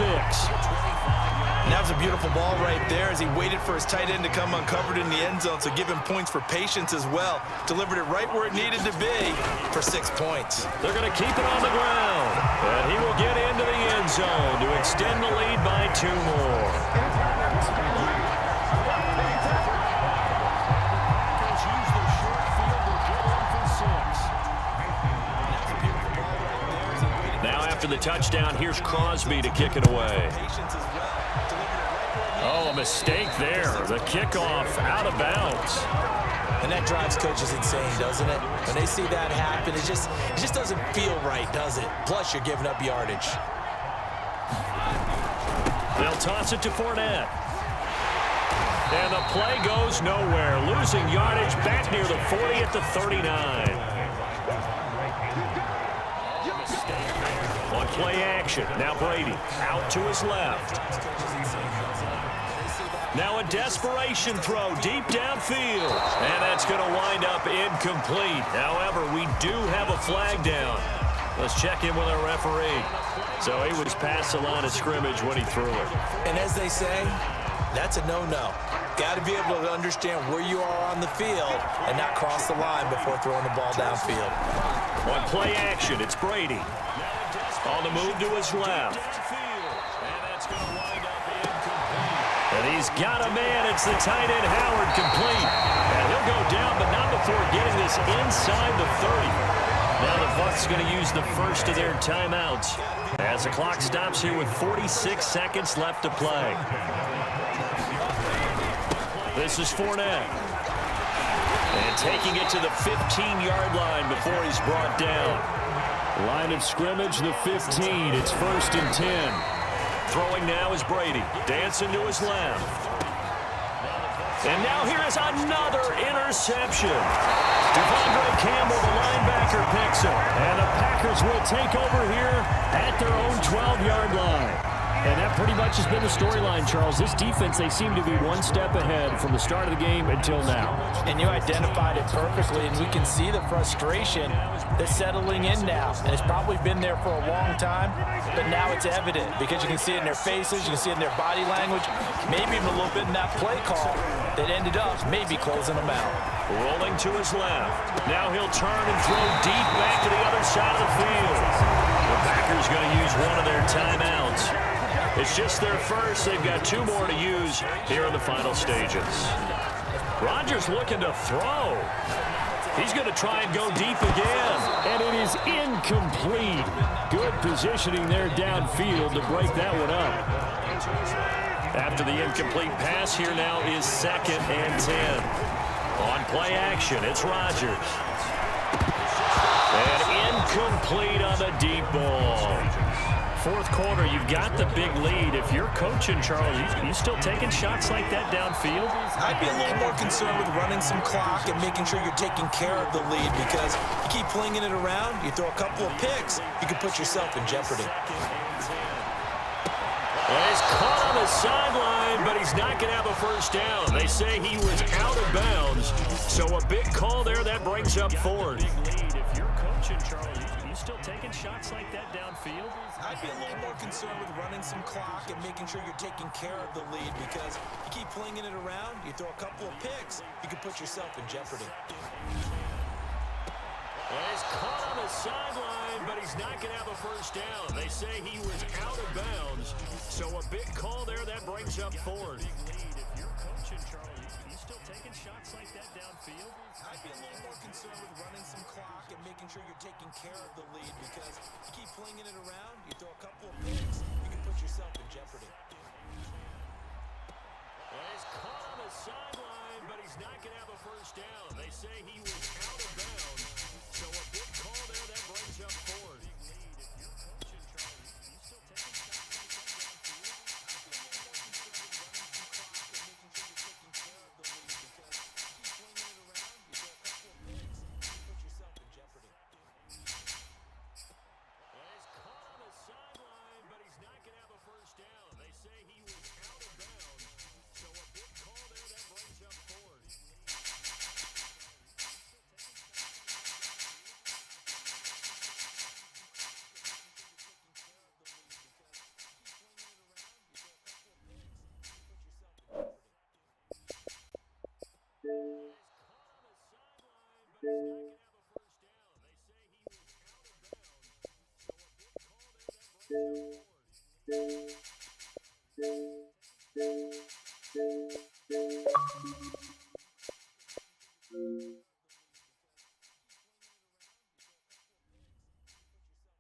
Speaker 2: And that was a beautiful ball right there as he waited for his tight end to come uncovered in the end zone, so give him points for patience as well. Delivered it right where it needed to be for 6 points.
Speaker 1: They're going to keep it on the ground. And he will get into the end zone to extend the lead by 2 more. Now after the touchdown, here's Crosby to kick it away. Oh, a mistake there. The kickoff out of bounds.
Speaker 2: And that drives coaches insane, doesn't it? When they see that happen, it just doesn't feel right, does it? Plus, you're giving up yardage.
Speaker 1: They'll toss it to Fournette. And the play goes nowhere. Losing yardage back near the 40 at the 39. On play action. Now Brady out to his left. Now a desperation throw deep downfield. And that's going to wind up incomplete. However, we do have a flag down. Let's check in with our referee. So he was past the line of scrimmage when he threw it.
Speaker 2: And as they say, that's a no-no. Got to be able to understand where you are on the field and not cross the line before throwing the ball downfield.
Speaker 1: On play action, it's Brady. On the move to his left. And he's got a man. It's the tight end, Howard, complete. And he'll go down, but not before getting this inside the 30. Now the Bucs going to use the first of their timeouts as the clock stops here with 46 seconds left to play. This is Fournette. And taking it to the 15-yard line before he's brought down.
Speaker 3: Line of scrimmage, the 15. It's 1st and 10.
Speaker 1: Throwing now is Brady. Dancing to his left. And now here is another interception. Devondre Campbell, the linebacker, picks it. And the Packers will take over here at their own 12-yard line. And that pretty much has been the storyline, Charles. This defense, they seem to be one step ahead from the start of the game until now.
Speaker 2: And you identified it perfectly, and we can see the frustration that's settling in now. And it's probably been there for a long time, but now it's evident because you can see it in their faces, you can see it in their body language, maybe even a little bit in that play call that ended up maybe closing them out.
Speaker 1: Rolling to his left. Now he'll turn and throw deep back to the other side of the field. The Packers going to use one of their timeouts. It's just their first. They've got 2 more to use here in the final stages. Rodgers looking to throw. He's going to try and go deep again.
Speaker 3: And it is incomplete. Good positioning there downfield to break that one up.
Speaker 1: After the incomplete pass, here now is 2nd and 10. On play action, it's Rodgers. And incomplete on the deep ball. Fourth quarter, you've got the big lead. If you're coaching, Charles, you still taking shots like that downfield?
Speaker 2: I'd be a little more concerned with running some clock and making sure you're taking care of the lead because you keep flinging it around, you throw a couple of picks, you can put yourself in jeopardy.
Speaker 1: Well, he's caught on the sideline, but he's not going to have a first down. They say he was out of bounds, so a big call there that brings up 4th. If you're coaching, Charles, you still taking shots like that downfield?
Speaker 2: I'd be a little more concerned with running some clock and making sure you're taking care of the lead because you keep flinging it around, you throw a couple of picks, you can put yourself in jeopardy.
Speaker 1: Well, he's caught on the sideline, but he's not going to have a first down. They say he was out of bounds, so a big call there that brings up 4th. If you're coaching, Charlie, you still taking shots like that downfield?
Speaker 2: I'd be a little more concerned with running some clock and making sure you're taking care of the lead because you keep flinging it around, you throw a couple of picks, you can put yourself in jeopardy.
Speaker 1: Well, he's caught on the sideline, but he's not going to have a first down. They say he was out of bounds, so a big call there that brings up 4th. If you're coaching, Charlie, you still taking shots like that downfield?
Speaker 2: I'd be a little more concerned with running some clock and making sure you're taking care of the lead because you keep flinging it around, you throw a couple of picks, you can put yourself in jeopardy.
Speaker 1: Well, he's caught on the sideline, but he's not going to have a first down. They say he was out of bounds, so a big call there that brings up 4th.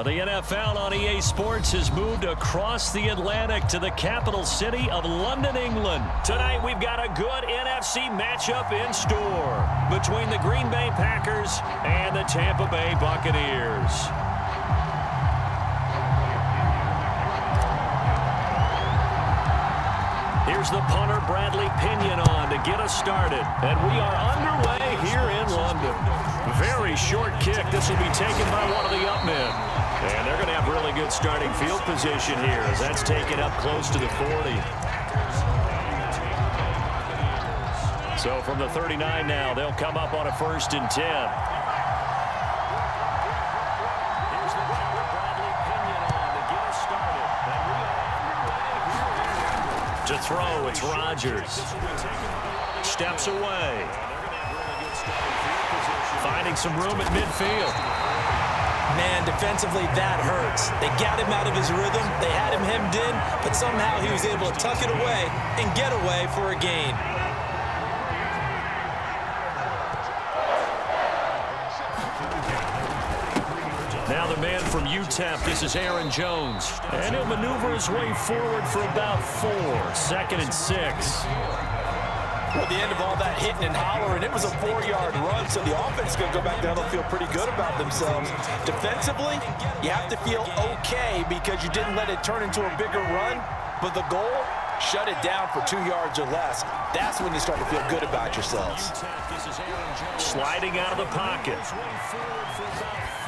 Speaker 1: The NFL on EA Sports has moved across the Atlantic to the capital city of London, England. Tonight we've got a good NFC matchup in store between the Green Bay Packers and the Tampa Bay Buccaneers. Here's the punter, Bradley Pinion, on to get us started. And we are underway here in London. Very short kick. This will be taken by one of the up men. And they're going to have really good starting field position here as that's taken up close to the 40. So from the 39 now, they'll come up on a 1st and 10. To throw, it's Rodgers. Steps away. Finding some room at midfield.
Speaker 2: Man, defensively, that hurts. They got him out of his rhythm. They had him hemmed in, but somehow he was able to tuck it away and get away for a gain.
Speaker 1: Now the man from UTEP, this is Aaron Jones. And he'll maneuver his way forward for about 4. 2nd and 6.
Speaker 2: At the end of all that hitting and hollering, it was a 4-yard run, so the offense is going to go back down and feel pretty good about themselves. Defensively, you have to feel okay because you didn't let it turn into a bigger run, but the goal, shut it down for 2 yards or less. That's when you start to feel good about yourselves.
Speaker 1: Sliding out of the pocket.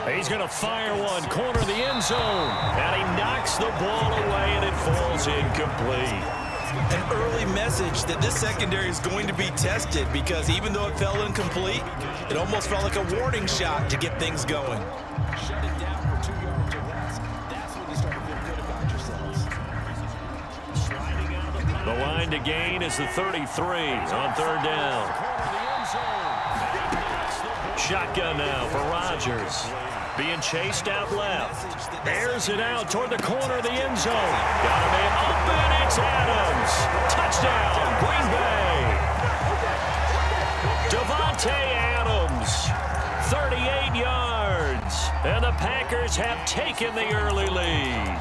Speaker 1: He's going to fire one, corner of the end zone, and he knocks the ball away, and it falls incomplete.
Speaker 2: An early message that this secondary is going to be tested because even though it fell incomplete, it almost felt like a warning shot to get things going. Shut it down for 2 yards or less. That's when you start to feel good about yourselves.
Speaker 1: The line to gain is the 33 on 3rd down. Shotgun now for Rodgers. Being chased out left. Airs it out toward the corner of the end zone. Got a man open. It's Adams. Touchdown, Green Bay. Devontae Adams. 38 yards. And the Packers have taken the early lead.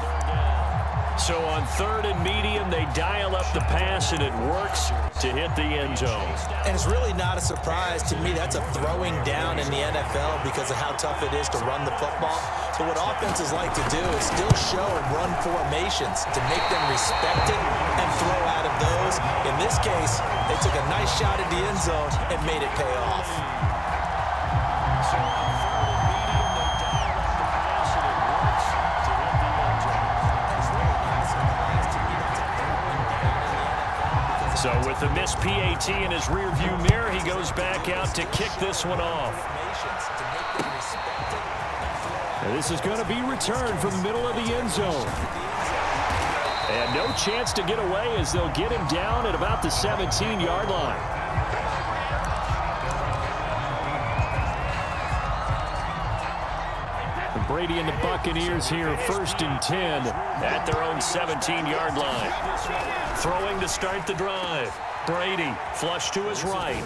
Speaker 1: So on 3rd and medium, they dial up the pass, and it works to hit the end zone.
Speaker 2: And it's really not a surprise to me. That's a throwing down in the NFL because of how tough it is to run the football. So what offenses like to do is still show run formations to make them respect it and throw out of those. In this case, they took a nice shot at the end zone and made it pay off.
Speaker 1: So with the missed PAT in his rearview mirror, he goes back out to kick this one off. And this is going to be returned from the middle of the end zone. And no chance to get away as they'll get him down at about the 17-yard line. Brady and the Buccaneers here, 1st and 10 at their own 17-yard line. Throwing to start the drive. Brady, flush to his right.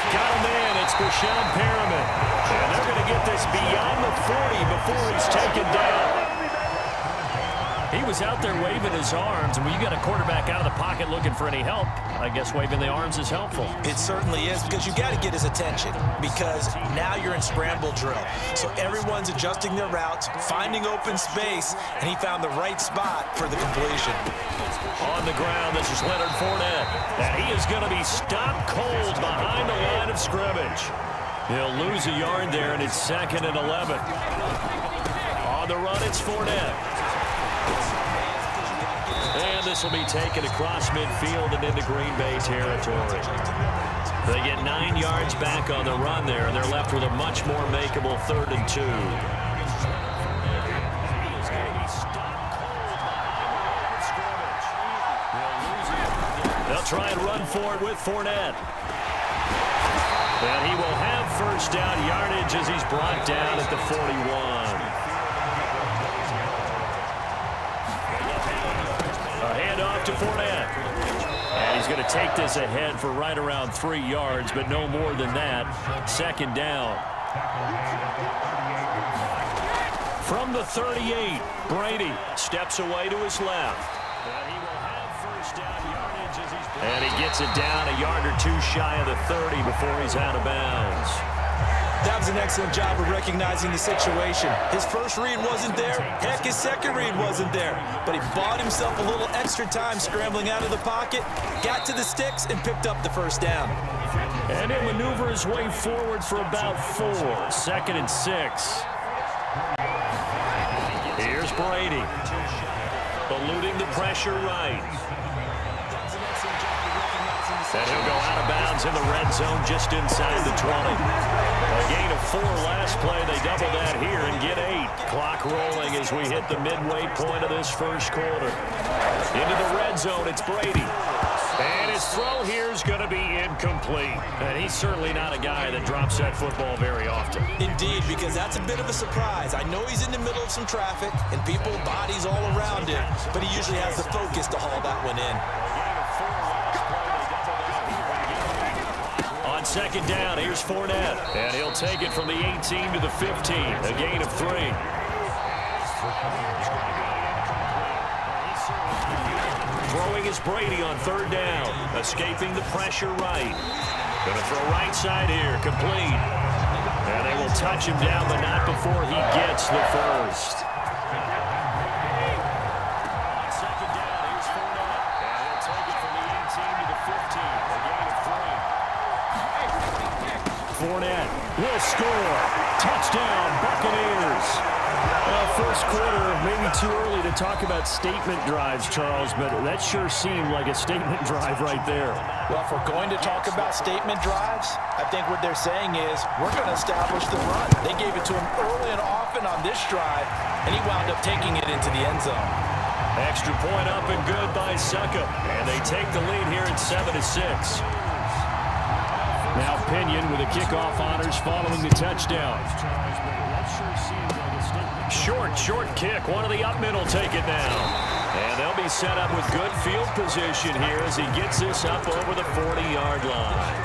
Speaker 1: Got a man, it's Brashad Perriman. And they're going to get this beyond the 40 before he's taken down. He was out there waving his arms, and when you got a quarterback out of the pocket looking for any help, I guess waving the arms is helpful.
Speaker 2: It certainly is, because you got to get his attention, because now you're in scramble drill. So everyone's adjusting their routes, finding open space, and he found the right spot for the completion.
Speaker 1: On the ground, this is Leonard Fournette, and he is going to be stopped cold behind the line of scrimmage. He'll lose a yard there, and it's 2nd and 11. On the run, it's Fournette. And this will be taken across midfield and into Green Bay territory. They get 9 yards back on the run there, and they're left with a much more makeable 3rd and 2. They'll try and run for it with Fournette. And he will have 1st down yardage as he's brought down at the 41. Handoff to Fournette. And he's going to take this ahead for right around 3 yards, but no more than that. 2nd down. From the 38, Brady steps away to his left. And he gets it down a yard or 2 shy of the 30 before he's out of bounds.
Speaker 2: That was an excellent job of recognizing the situation. His first read wasn't there. Heck, his second read wasn't there. But he bought himself a little extra time scrambling out of the pocket, got to the sticks, and picked up the first down.
Speaker 3: And he'll maneuver his way forward for about 4. 2nd and 6. Here's Brady. Eluding the pressure right. And he'll go out of bounds in the red zone just inside the 20. A gain of 4 last play. They double that here and get 8. Clock rolling as we hit the midway point of this first quarter. Into the red zone, it's Brady. And his throw here is going to be incomplete. And he's certainly not a guy that drops that football very often.
Speaker 2: Indeed, because that's a bit of a surprise. I know he's in the middle of some traffic and people, bodies all around him, but he usually has the focus to haul that one in.
Speaker 3: On 2nd down, here's Fournette. And he'll take it from the 18 to the 15. A gain of 3. Throwing is Brady on 3rd down. Escaping the pressure right. Going to throw right side here. Complete. And they will touch him down, but not before he gets the first. On 2nd down, here's Fournette. And he'll take it from the 18 to the 15. A gain of 3. Fournette will score. Touchdown, Buccaneers. First quarter, maybe too early to talk about statement drives, Charles, but that sure seemed like a statement drive right there.
Speaker 2: Well, if we're going to talk about statement drives, I think what they're saying is we're going to establish the run. They gave it to him early and often on this drive, and he wound up taking it into the end zone.
Speaker 3: Extra point up and good by Succa, and they take the lead here at 7-6. Now Pinion with the kickoff honors following the touchdown. Short kick. One of the up men will take it now. And they'll be set up with good field position here as he gets this up over the 40-yard line.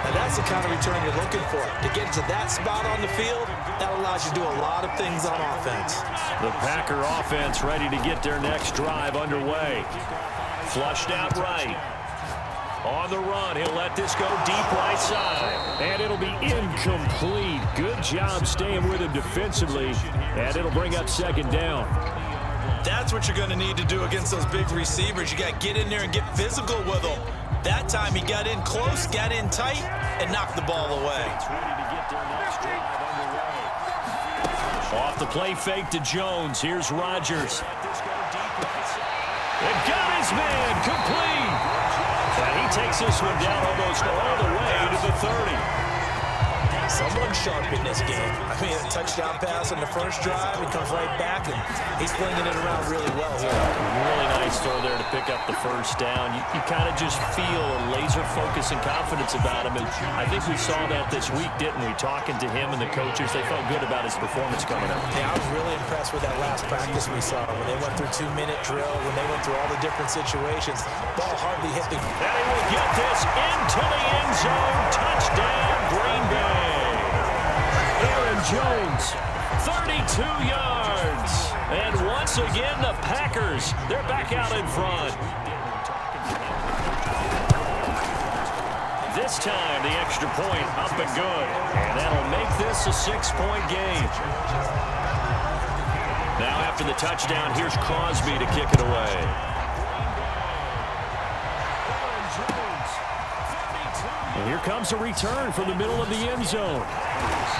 Speaker 2: And that's the kind of return you're looking for. To get to that spot on the field, that allows you to do a lot of things on offense.
Speaker 3: The Packer offense ready to get their next drive underway. Flushed out right. On the run, he'll let this go deep right side. And it'll be incomplete. Good job staying with him defensively. And it'll bring up 2nd down.
Speaker 2: That's what you're going to need to do against those big receivers. You got to get in there and get physical with them. That time he got in close, got in tight, and knocked the ball away.
Speaker 3: Off the play fake to Jones. Here's Rodgers. And got his man complete. And he takes this one down almost all the way to the 30.
Speaker 2: Someone sharp in this game. I mean, a touchdown pass on the first drive. He comes right back, and he's flinging it around really well here.
Speaker 3: Really nice throw there to pick up the first down. You kind of just feel a laser focus and confidence about him. And I think we saw that this week, didn't we? Talking to him and the coaches, they felt good about his performance coming up.
Speaker 2: Yeah, I was really impressed with that last practice we saw when they went through 2-minute drill, when they went through all the different situations. Ball hardly hit the...
Speaker 3: And he will get this into the end zone. Touchdown, Green Bay. Aaron Jones, 32 yards. And once again, the Packers, they're back out in front. This time, the extra point up and good. And that'll make this a 6-point game. Now after the touchdown, here's Crosby to kick it away. And here comes a return from the middle of the end zone.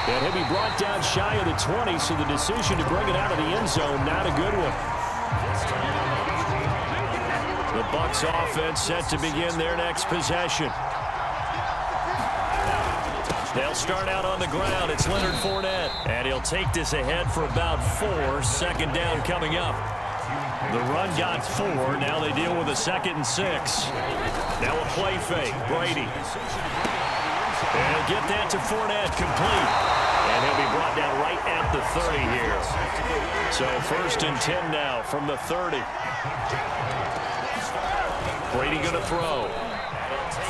Speaker 3: And he'll be brought down shy of the 20, so the decision to bring it out of the end zone, not a good one. The Bucs offense set to begin their next possession. They'll start out on the ground. It's Leonard Fournette. And he'll take this ahead for about 4. 2nd down coming up. The run got 4. Now they deal with a 2nd and 6. Now a play fake. Brady. And he'll get that to Fournette, complete. And he'll be brought down right at the 30 here. So 1st and 10 now from the 30. Brady going to throw.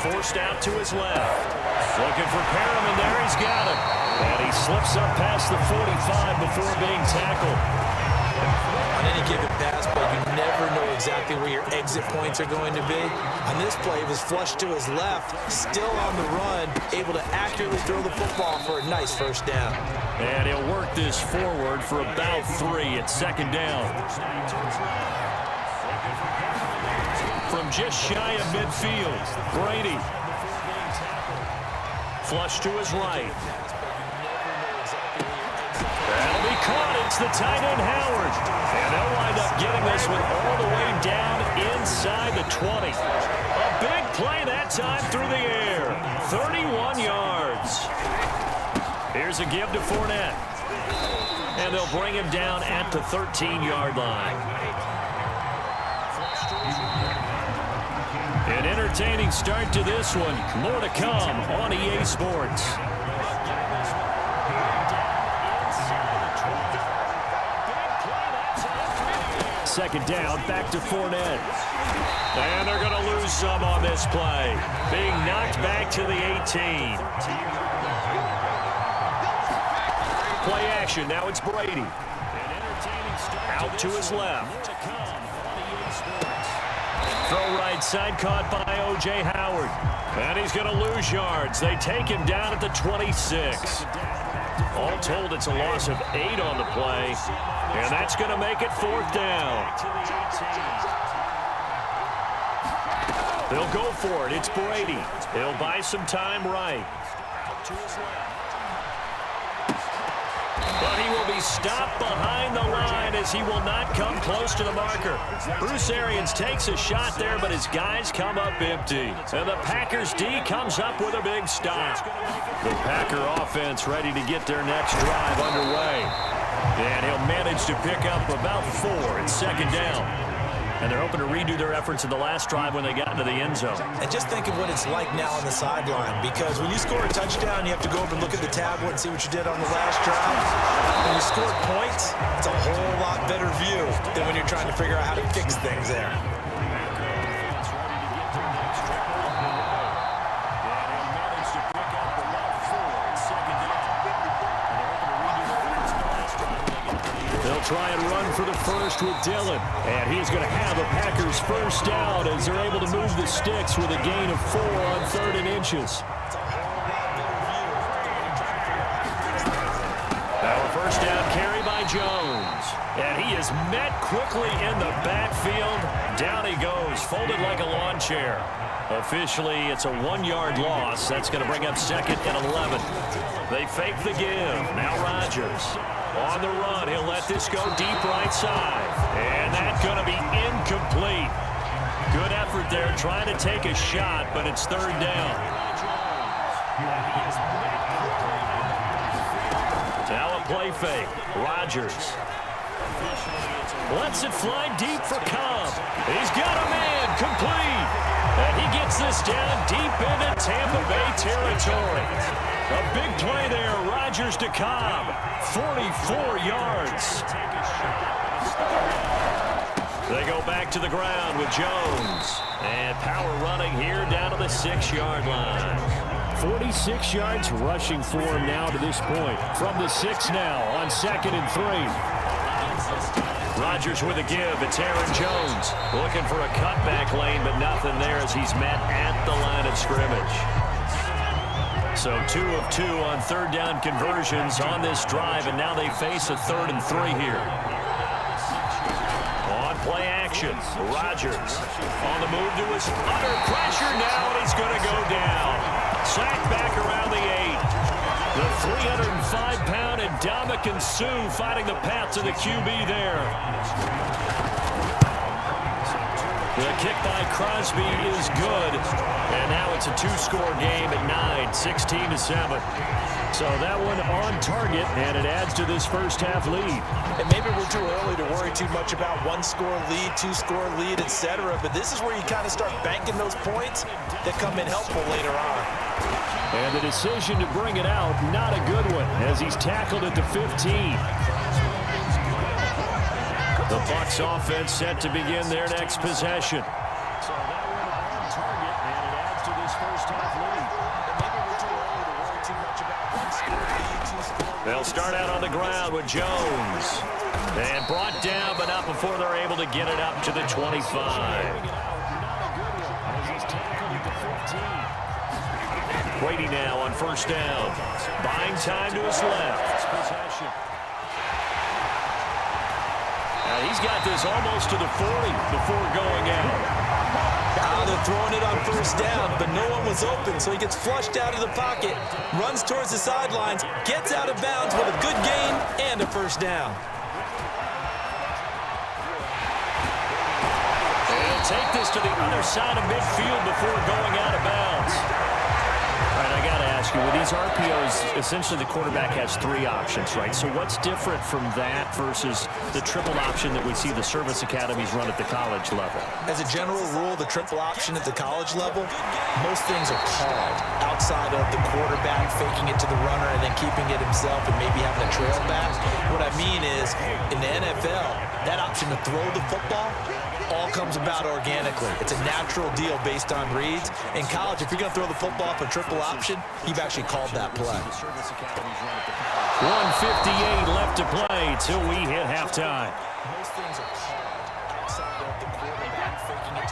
Speaker 3: Forced out to his left. Looking for Perriman. There he's got him. And he slips up past the 45 before being tackled.
Speaker 2: On any given pass play, you never know exactly where your exit points are going to be. On this play, he was flushed to his left, still on the run, able to accurately throw the football for a nice first down.
Speaker 3: And he'll work this forward for about 3 at second down. From just shy of midfield, Brady. Flush to his right. That'll be caught. It's the tight end, Howard. And they'll wind up getting this one all the way down inside the 20. A big play that time through the air. 31 yards. Here's a give to Fournette. And they'll bring him down at the 13-yard line. An entertaining start to this one. More to come on EA Sports. Second down, back to Fournette. And they're going to lose some on this play. Being knocked back to the 18. Play action, now it's Brady. Out to his left. Throw right side, caught by O.J. Howard. And he's going to lose yards. They take him down at the 26. All told, it's a loss of 8 on the play. And that's going to make it 4th down. They'll go for it. It's Brady. He'll buy some time right. But he will be stopped behind the line as he will not come close to the marker. Bruce Arians takes a shot there, but his guys come up empty. And the Packers D comes up with a big stop. The Packer offense ready to get their next drive underway. And he'll manage to pick up about 4 at second down. And they're hoping to redo their efforts in the last drive when they got into the end zone.
Speaker 2: And just think of what it's like now on the sideline, because when you score a touchdown, you have to go over and look at the tablet and see what you did on the last drive. When you score points, it's a whole lot better view than when you're trying to figure out how to fix things there.
Speaker 3: Try and run for the first with Dillon. And he's going to have the Packers first down as they're able to move the sticks with a gain of 4 on 3rd and inches. Now a first down carry by Jones. And he is met quickly in the backfield. Down he goes, folded like a lawn chair. Officially, it's a 1-yard loss. That's going to bring up 2nd and 11. They fake the give. Now Rodgers. On the run, he'll let this go deep right side. And that's going to be incomplete. Good effort there, trying to take a shot, but it's 3rd down. Now a play fake. Rodgers. Lets it fly deep for Cobb. He's got a man, complete. And he gets this down deep into Tampa Bay territory. A big play there, Rodgers to Cobb, 44 yards. They go back to the ground with Jones. And power running here down to the 6-yard line. 46 yards rushing for him now to this point. From the 6 now on 2nd and 3. Rodgers with a give. It's Aaron Jones looking for a cutback lane, but nothing there as he's met at the line of scrimmage. So 2 of 2 on 3rd down conversions on this drive, and now they face a 3rd and 3 here. On play action, Rodgers on the move to his under pressure now, and he's going to go down. Sacked back around the 8. The 305-pound Ndamukong Suh fighting the path to the QB there. The kick by Crosby is good. And now it's a 2-score game at 9, 16-7. So that one on target, and it adds to this first half lead.
Speaker 2: And maybe we're too early to worry too much about 1-score lead, 2-score lead, etc. But this is where you kind of start banking those points that come in helpful later on.
Speaker 3: And the decision to bring it out, not a good one, as he's tackled at the 15. The Bucs offense set to begin their next possession. So that one on target, and it adds to this first half lead.
Speaker 2: Maybe we're too early to worry too much about 1-score lead, 2-score lead.
Speaker 3: They'll start out on the ground with Jones. And brought down, but not before they're able to get it up to the 25. Brady now on first down. Buying time to his left. He's got this almost to the 40 before going out.
Speaker 2: They're throwing it on first down, but no one was open, so he gets flushed out of the pocket, runs towards the sidelines, gets out of bounds with a good gain and a first down.
Speaker 3: He'll take this to the other side of midfield before going out of bounds. All right, I got to ask you, with these RPOs, essentially the quarterback has three options, right? So what's different from that versus the triple option that we see the service academies run at the college level?
Speaker 2: As a general rule, the triple option at the college level, most things are called outside of the quarterback faking it to the runner and then keeping it himself and maybe having a trail back. What I mean is, in the NFL, that option to throw the football all comes about organically. It's a natural deal based on reads. In college, if you're going to throw the football for triple option, you've actually called that play.
Speaker 3: 1:58 left to play till we hit halftime.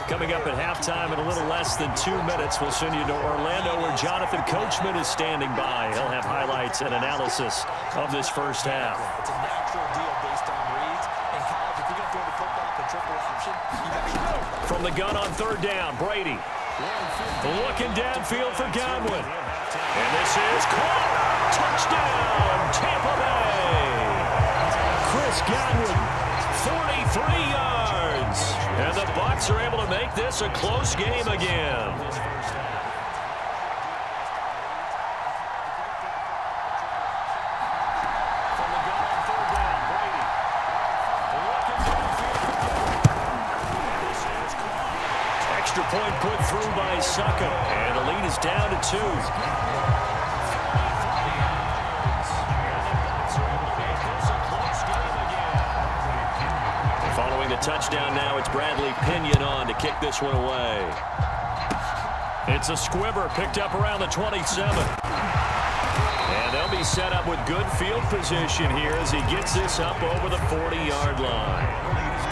Speaker 3: Coming up at halftime in a little less than 2 minutes, we'll send you to Orlando where Jonathan Coachman is standing by. He'll have highlights and analysis of this first half.
Speaker 2: It's a natural deal based on reads. In college, if you're going to throw the football for triple option, you've actually called that.
Speaker 3: From the gun on third down, Brady. Looking downfield for Godwin. And this is caught. Touchdown, Tampa Bay. Chris Godwin, 43 yards. And the Bucs are able to make this a close game again. Extra point put through by Succa, and the lead is down to 2. Following the touchdown now, it's Bradley Pinion on to kick this one away. It's a squibber picked up around the 27. And they'll be set up with good field position here as he gets this up over the 40-yard line.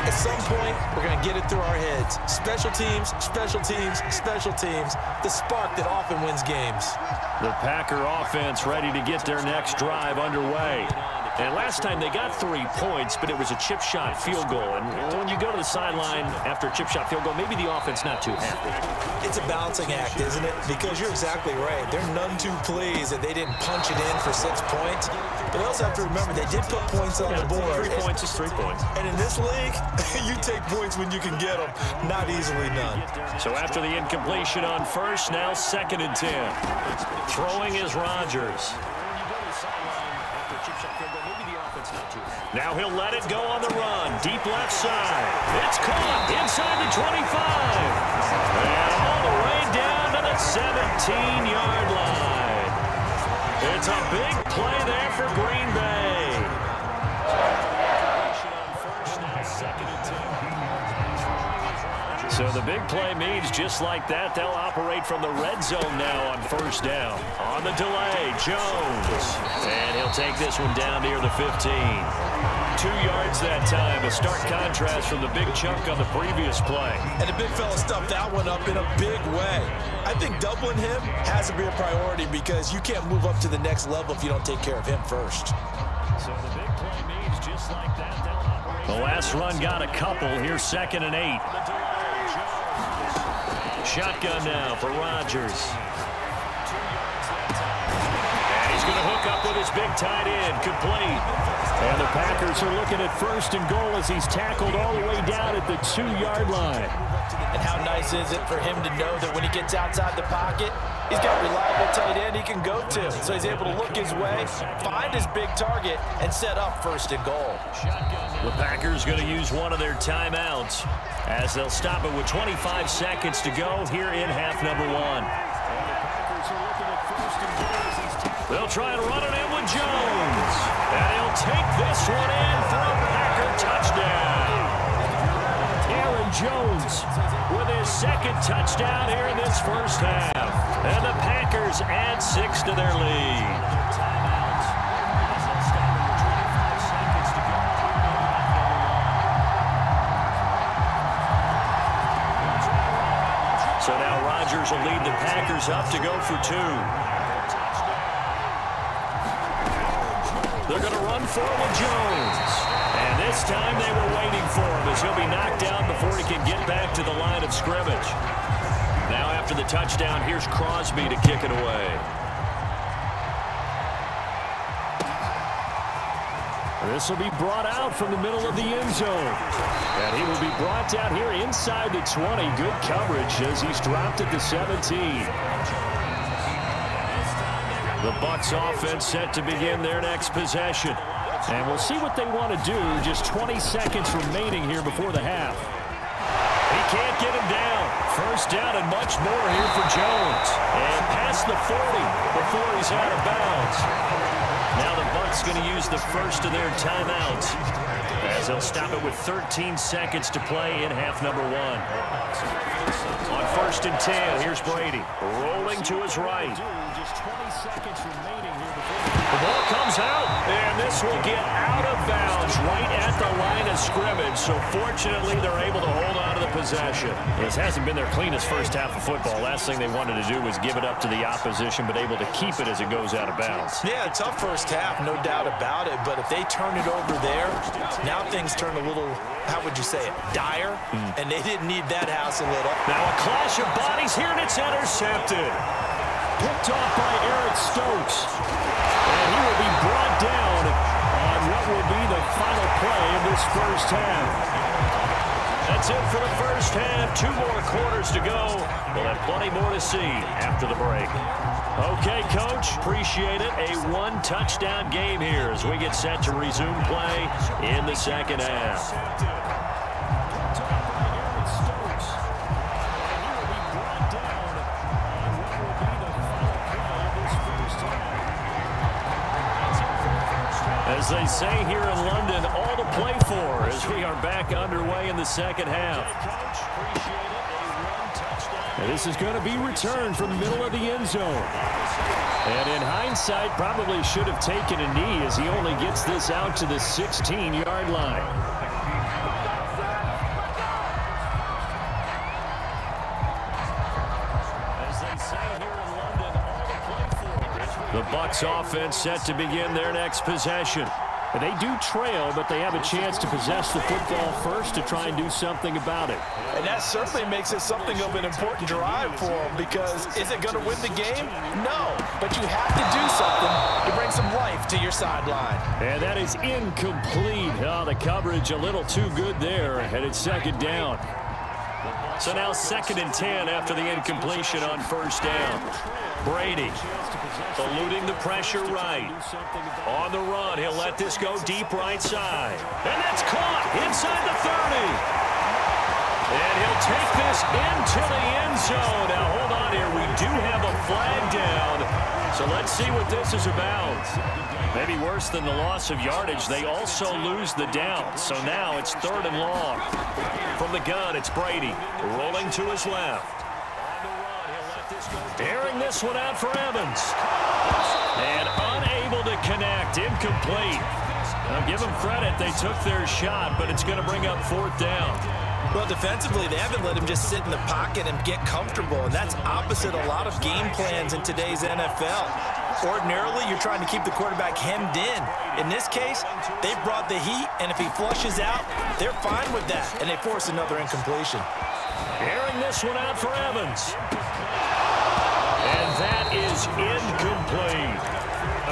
Speaker 2: At some point, we're going to get it through our heads. Special teams, special teams, special teams. The spark that often wins games.
Speaker 3: The Packer offense ready to get their next drive underway. And last time they got 3 points, but it was a chip shot field goal. And when you go to the sideline after a chip shot field goal, maybe the offense not too happy.
Speaker 2: It's a balancing act, isn't it? Because you're exactly right. They're none too pleased that they didn't punch it in for 6 points. But they also have to remember they did put points on the board.
Speaker 3: 3 points is 3 points.
Speaker 2: And in this league, you take points when you can get them. Not easily done.
Speaker 3: So after the incompletion on first, now 2nd and 10. Throwing is Rodgers. Now he'll let it go on the run. Deep left side. It's caught inside the 25. And all the way down to the 17-yard line. It's a big play there for Green Bay. So the big play means just like that, they'll operate from the red zone now on first down. On the delay, Jones. And he'll take this one down near the 15. 2 yards that time, a stark contrast from the big chunk on the previous play.
Speaker 2: And the big fella stuffed that one up in a big way. I think doubling him has to be a priority because you can't move up to the next level if you don't take care of him first.
Speaker 3: So the big play means just like that, they'll operate. The last run got a couple. Here's 2nd and 8. Shotgun now for Rodgers. And he's going to hook up with his big tight end, complete. And the Packers are looking at 1st and goal as he's tackled all the way down at the 2-yard line.
Speaker 2: And how nice is it for him to know that when he gets outside the pocket, he's got a reliable tight end he can go to. So he's able to look his way, find his big target, and set up 1st and goal.
Speaker 3: The Packers going to use one of their timeouts as they'll stop it with 25 seconds to go here in half number 1. They'll try and run it in with Jones. And he'll take this one in for a Packer touchdown. Aaron Jones with his 2nd touchdown here in this first half. And the Packers add 6 to their lead. Chargers will lead the Packers up to go for 2. They're going to run for it with Jones. And this time they were waiting for him as he'll be knocked down before he can get back to the line of scrimmage. Now after the touchdown, here's Crosby to kick it away. This will be brought out from the middle of the end zone. And he will be brought down here inside the 20. Good coverage as he's dropped at the 17. The Bucs offense set to begin their next possession. And we'll see what they want to do. Just 20 seconds remaining here before the half. He can't get him down. First down and much more here for Jones. And past the 40 before he's out of bounds. Now the Bucs going to use the first of their timeouts as they'll stop it with 13 seconds to play in half number 1. On 1st and 10, here's Brady rolling to his right. The ball comes out, and this will get out of bounds right at the line of scrimmage. So fortunately, they're able to hold on to the possession. This hasn't been their cleanest first half of football. Last thing they wanted to do was give it up to the opposition, but able to keep it as it goes out of bounds.
Speaker 2: Yeah, tough first half, no doubt about it. But if they turn it over there, now things turn a little, how would you say it, dire? And they didn't need that house a little.
Speaker 3: Now a clash of bodies here, and it's intercepted. Picked off by Eric Stokes. And he will be brought down on what will be the final play of this first half. That's it for the first half. 2 more quarters to go. We'll have plenty more to see after the break. Okay, Coach, appreciate it. A 1-touchdown game here as we get set to resume play in the second half. As they say here in London, all to play for as we are back underway in the second half. And this is going to be returned from the middle of the end zone. And in hindsight, probably should have taken a knee as he only gets this out to the 16-yard line. The Bucs offense set to begin their next possession. They do trail, but they have a chance to possess the football first to try and do something about it.
Speaker 2: And that certainly makes it something of an important drive for them because is it going to win the game? No, but you have to do something to bring some life to your sideline.
Speaker 3: And that is incomplete. Oh, the coverage a little too good there, and it's second down. So now 2nd and 10 after the incompletion on first down. Brady eluding the pressure right. On the run, he'll let this go deep right side. And that's caught inside the 30. And he'll take this into the end zone. Now, hold on here. We do have a flag down. So let's see what this is about. Maybe worse than the loss of yardage, they also lose the down. So now it's 3rd and long. From the gun, it's Brady rolling to his left. Airing this one out for Evans. And unable to connect. Incomplete. Now give them credit. They took their shot, but it's going to bring up 4th down.
Speaker 2: Well, defensively, they haven't let him just sit in the pocket and get comfortable, and that's opposite a lot of game plans in today's NFL. Ordinarily, you're trying to keep the quarterback hemmed in. In this case, they brought the heat, and if he flushes out, they're fine with that, and they force another incompletion.
Speaker 3: Airing this one out for Evans. And that is incomplete.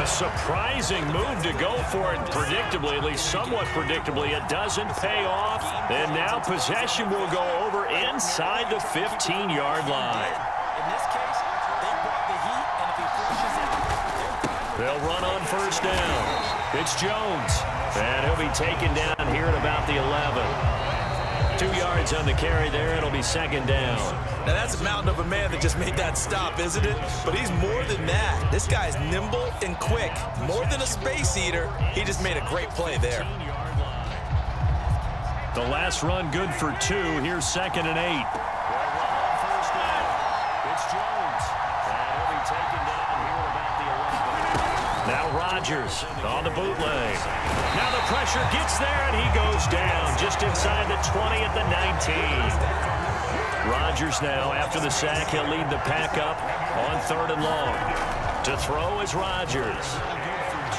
Speaker 3: A surprising move to go for it. Predictably, at least somewhat predictably, it doesn't pay off. And now possession will go over inside the 15-yard line.
Speaker 2: In this case, they brought the heat, and if he flushes out,
Speaker 3: they'll run on first down. It's Jones. And he'll be taken down here at about the 11. 2 yards on the carry there. It'll be 2nd down.
Speaker 2: Now, that's a mountain of a man that just made that stop, isn't it? But he's more than that. This guy's nimble and quick. More than a space eater, he just made a great play there.
Speaker 3: The last run good for 2. Here's 2nd and 8. First down. It's Jones. And he'll be taken down here at about the 11. Now Rodgers on the bootleg. Now the pressure gets there, and he goes down just inside the 20 at the 19. Rodgers now, after the sack, he'll lead the pack up on 3rd and long. To throw is Rodgers.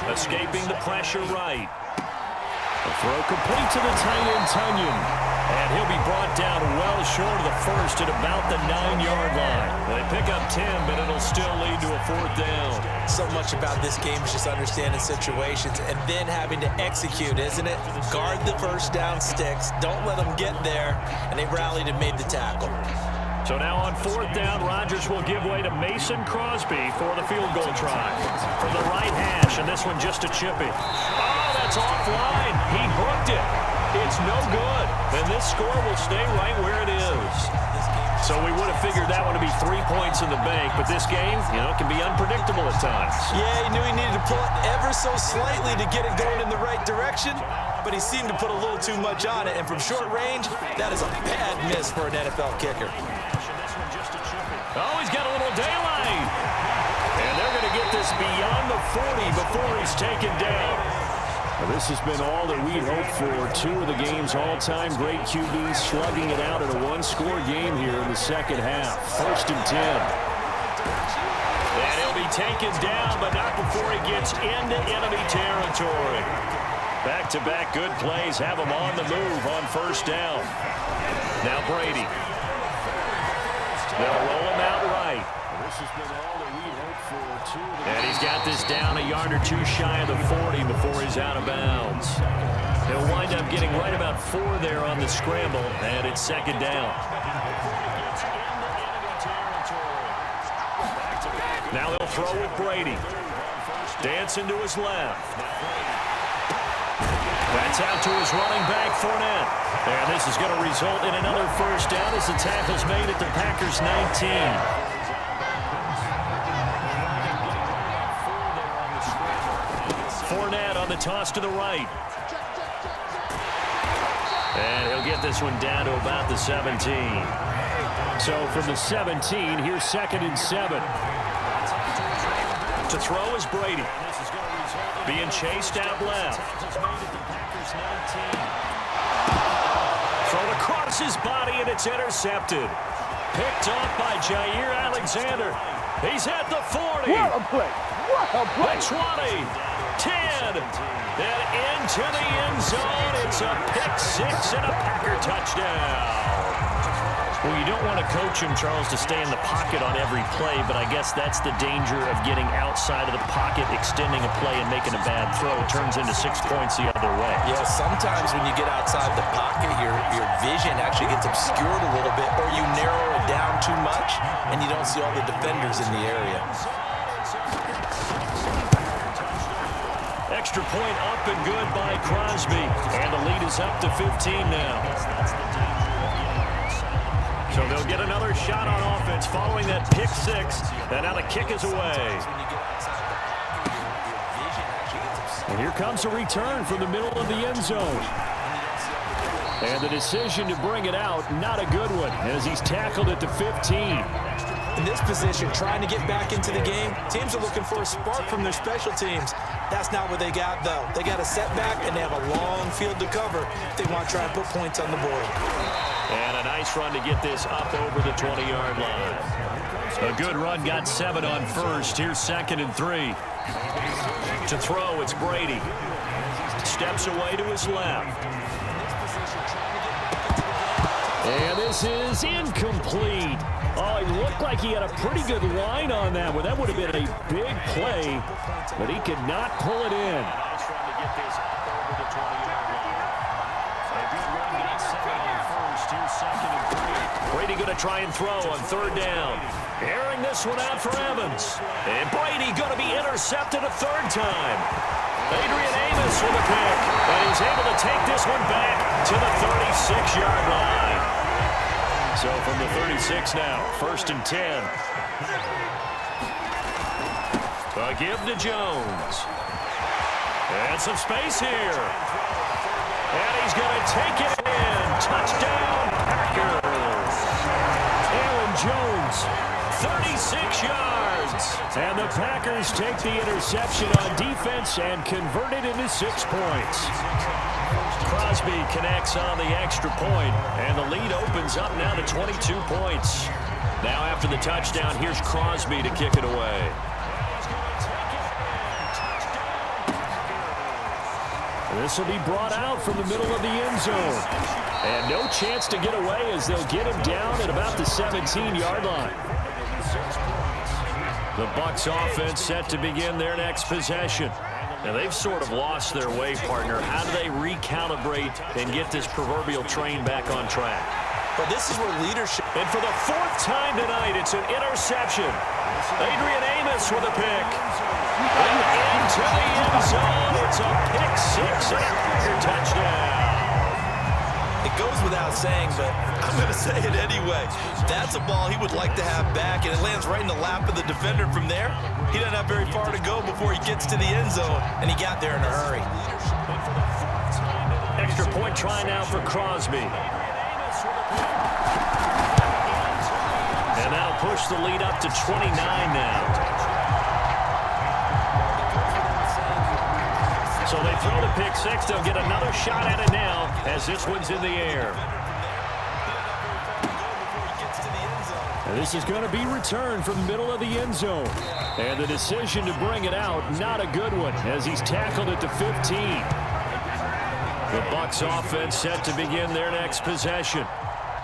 Speaker 3: Escaping the pressure right. The throw complete to the tight end, Tunyon. And he'll be brought down well short of the first at about the 9-yard line. They pick up 10, but it'll still lead to a 4th down.
Speaker 2: So much about this game is just understanding situations and then having to execute, isn't it? Guard the first down sticks. Don't let them get there. And they rallied and made the tackle.
Speaker 3: So now on 4th down, Rodgers will give way to Mason Crosby for the field goal try. From the right hash, and this one just a chippy. Oh, that's offline. He hooked it. It's no good. And this score will stay right where it is. So we would have figured that one to be 3 points in the bank, but this game, can be unpredictable at times.
Speaker 2: Yeah, he knew he needed to pull it ever so slightly to get it going in the right direction, but he seemed to put a little too much on it, and from short range, that is a bad miss for an NFL kicker.
Speaker 3: Oh, he's got a little daylight. And they're going to get this beyond the 40 before he's taken down. Well, this has been all that we'd hoped for. 2 of the game's all-time great QBs slugging it out in a one-score game here in the second half. 1st and 10. And he'll be taken down, but not before he gets into enemy territory. Back-to-back good plays have him on the move on 1st down. Now Brady. They'll roll him out right. This has been all that we hoped for. And he's got this down a yard or 2 shy of the 40 before he's out of bounds. He'll wind up getting right about 4 there on the scramble, and it's 2nd down. Now they'll throw with Brady. Dancing to his left. That's out to his running back, Fournette. And this is going to result in another 1st down as the tackle's made at the Packers' 19. Fournette on the toss to the right. And he'll get this one down to about the 17. So from the 17, here's 2nd and 7. To throw is Brady. Being chased out left. Thrown across his body, and it's intercepted. Picked off by Jair Alexander. He's at the 40.
Speaker 4: What a play. What a play.
Speaker 3: The 20. 10, then into the end zone. It's a pick-6 and a Packer touchdown. Well, you don't want to coach him, Charles, to stay in the pocket on every play, but I guess that's the danger of getting outside of the pocket, extending a play and making a bad throw. It turns into 6 points the other way.
Speaker 2: Yeah, sometimes when you get outside the pocket, your vision actually gets obscured a little bit, or you narrow it down too much, and you don't see all the defenders in the area.
Speaker 3: Extra point up and good by Crosby. And the lead is up to 15 now. So they'll get another shot on offense following that pick-6. And now the kick is away. And here comes a return from the middle of the end zone. And the decision to bring it out, not a good one, as he's tackled at the 15.
Speaker 2: In this position, trying to get back into the game, teams are looking for a spark from their special teams. That's not what they got, though. They got a setback, and they have a long field to cover if they want to try and put points on the board.
Speaker 3: And a nice run to get this up over the 20-yard line. A good run, got 7 on 1st. Here's 2nd and 3. To throw, it's Brady. Steps away to his left. And this is incomplete. Oh, it looked like he had a pretty good line on that one. That would have been a big play, but he could not pull it in. Nice run to get this over the 20-yard line. A good run, got 7 on 1st. Here's 2nd and 3. Brady going to try and throw on 3rd down. Airing this one out for Evans. And Brady going to be intercepted a 3rd time. Adrian Amos with a pick. And he's able to take this one back to the 36-yard line. So from the 36 now, 1st and 10. A give to Jones. And some space here. And he's going to take it in. Touchdown, Packers. Aaron Jones, 36 yards. And the Packers take the interception on defense and convert it into 6 points. Crosby connects on the extra point, and the lead opens up now to 22 points. Now after the touchdown, here's Crosby to kick it away. This will be brought out from the middle of the end zone. And no chance to get away as they'll get him down at about the 17-yard line. The Bucs offense set to begin their next possession. Now, they've sort of lost their way, partner. How do they recalibrate and get this proverbial train back on track?
Speaker 2: But this is where leadership...
Speaker 3: And for the fourth time tonight, it's an interception. Adrian Amos with a pick. And into the end zone. It's a pick six and a Packer touchdown.
Speaker 2: It goes without saying, but I'm going to say it anyway. That's a ball he would like to have back, and it lands right in the lap of the defender from there. He doesn't have very far to go before he gets to the end zone, and he got there in a hurry.
Speaker 3: Extra point try now for Crosby. And now push the lead up to 29 now. So they throw the pick six. They'll get another shot at it now as this one's in the air. And this is going to be returned from the middle of the end zone. And the decision to bring it out, not a good one, as he's tackled at the 15. The Bucs offense set to begin their next possession.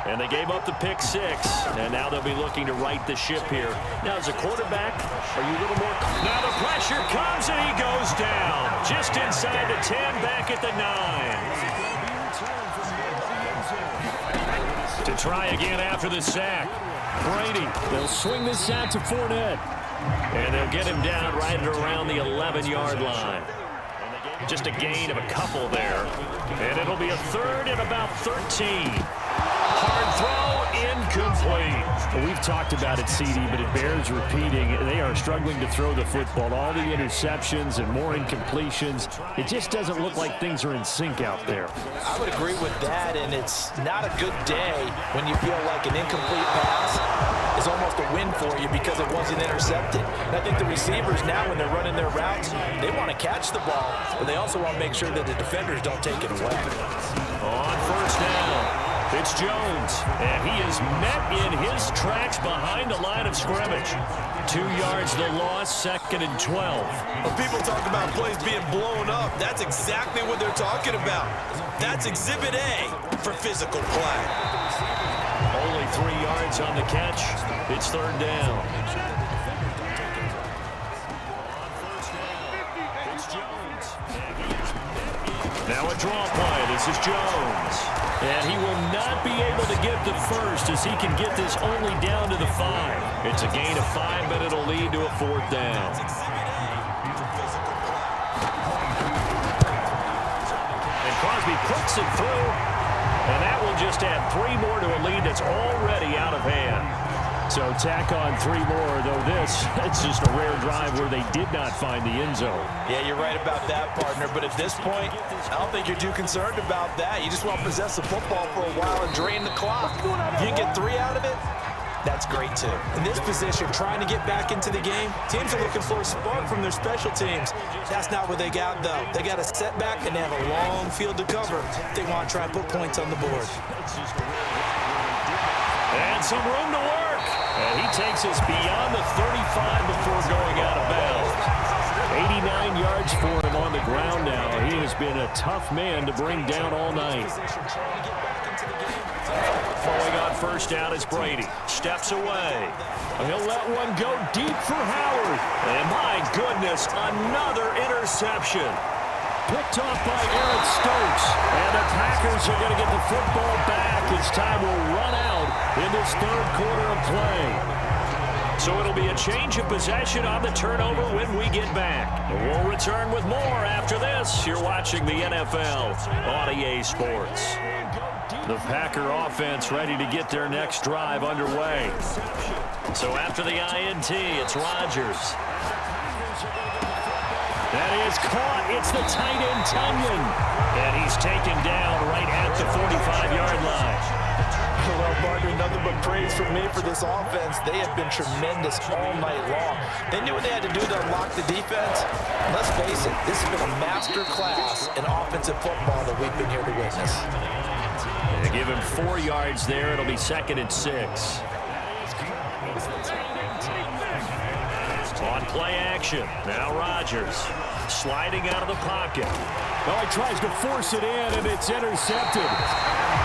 Speaker 3: And they gave up the pick six, and now they'll be looking to right the ship here. Now, as a quarterback, are you a little more... Now the pressure comes, and he goes down. Just inside the 10, back at the 9. To try again after the sack. Brady, they'll swing this out to Fournette. And they'll get him down right at around the 11-yard line. Just a gain of a couple there. And it'll be a third and about 13. Hard throw, incomplete.
Speaker 1: Well, we've talked about it, CD, but it bears repeating. They are struggling to throw the football. All the interceptions and more incompletions. It just doesn't look like things are in sync out there.
Speaker 2: I would agree with that, and it's not a good day when you feel like an incomplete pass is almost a win for you because it wasn't intercepted. And I think the receivers now, when they're running their routes, they want to catch the ball, but they also want to make sure that the defenders don't take it away.
Speaker 3: On first down. It's Jones, and he is met in his tracks behind the line of scrimmage. 2 yards the loss, second and 12.
Speaker 2: When people talk about plays being blown up, that's exactly what they're talking about. That's Exhibit A for physical play.
Speaker 3: Only 3 yards on the catch. It's third down. Now a draw play. This is Jones. And he will not be able to get the first as he can get this only down to the 5. It's a gain of 5, but it'll lead to a fourth down. And Crosby puts it through. And that will just add 3 more to a lead that's already out of hand.
Speaker 1: So tack on 3 more, though it's just a rare drive where they did not find the end zone.
Speaker 2: Yeah, you're right about that, partner. But at this point, I don't think you're too concerned about that. You just want to possess the football for a while and drain the clock. If you can get 3 out of it, that's great, too. In this position, trying to get back into the game, teams are looking for a spark from their special teams. That's not what they got, though. They got a setback, and they have a long field to cover if they want to try and put points on the board.
Speaker 3: And some room to work. And he takes us beyond the 35 before going out of bounds.
Speaker 1: 89 yards for him on the ground now. He has been a tough man to bring down all night.
Speaker 3: Falling on first down is Brady. Steps away.
Speaker 1: He'll let one go deep for Howard.
Speaker 3: And my goodness, another interception.
Speaker 1: Picked off by Eric Stokes.
Speaker 3: And the Packers are going to get the football back as time will run out in this third quarter of play. So it'll be a change of possession on the turnover when we get back. We'll return with more after this. You're watching the NFL on EA Sports. The Packer offense ready to get their next drive underway. So after the INT, it's Rodgers.
Speaker 1: That is caught. It's the tight end, Tunyon.
Speaker 3: And he's taken down right at the 45-yard line.
Speaker 2: Well, partner, nothing but praise from me for this offense. They have been tremendous all night long. They knew what they had to do to unlock the defense. Let's face it, this has been a master class in offensive football that we've been here to witness.
Speaker 3: They give him 4 yards there. It'll be 2nd and 6. On play action. Now Rodgers sliding out of the pocket.
Speaker 1: Well, he tries to force it in, and it's intercepted.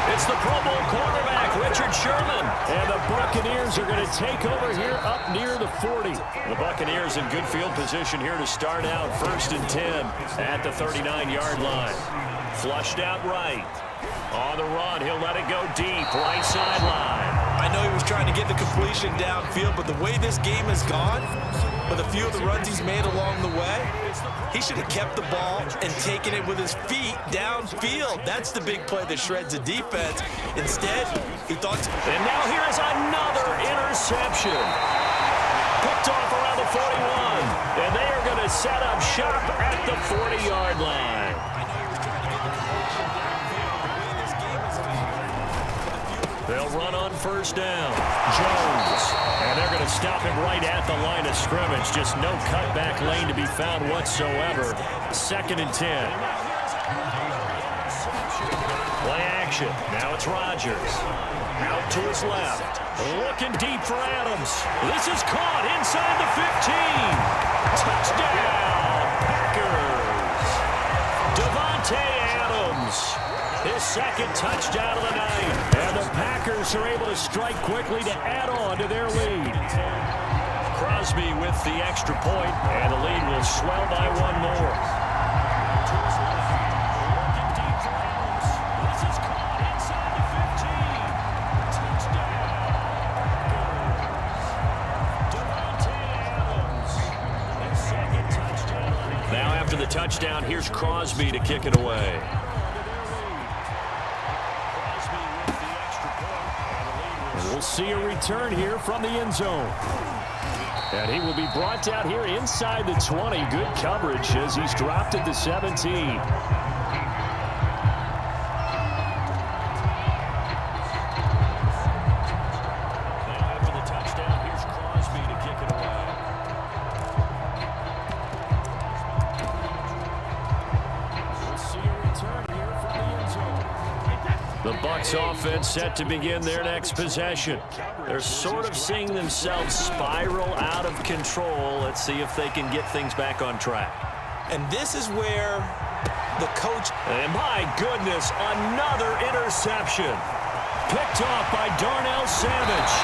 Speaker 3: It's the Pro Bowl quarterback, Richard Sherman.
Speaker 1: And the Buccaneers are going to take over here up near the 40.
Speaker 3: The Buccaneers in good field position here to start out 1st and 10 at the 39-yard line. Flushed out right. On the run, he'll let it go deep, right sideline.
Speaker 2: I know he was trying to get the completion downfield, but the way this game has gone, with a few of the runs he's made along the way, he should have kept the ball and taken it with his feet downfield. That's the big play that shreds the defense. Instead, he thought...
Speaker 3: And now here is another interception. Picked off around the 41. And they are going to set up shop at the 40-yard line. They'll run on 1st down. Jones. And they're going to stop him right at the line of scrimmage. Just no cutback lane to be found whatsoever. 2nd and 10. Play action. Now it's Rodgers. Out to his left. Looking deep for Adams. This is caught inside the 15. Touchdown, Packers. Davante Adams. His 2nd touchdown of the night. And the Packers are able to strike quickly to add on to their lead. Crosby with the extra point, and the lead will swell by 1 more. Now after the touchdown, here's Crosby to kick it away.
Speaker 1: We'll see a return here from the end zone. And he will be brought down here inside the 20. Good coverage as he's dropped at the 17.
Speaker 3: After the touchdown, here's Crosby to kick it away.
Speaker 1: We'll see a return here from the end zone.
Speaker 3: The Bucs offense set to begin their next possession. They're sort of seeing themselves spiral out of control. Let's see if they can get things back on track.
Speaker 2: And this is where the coach...
Speaker 3: And my goodness, another interception. Picked off by Darnell Savage.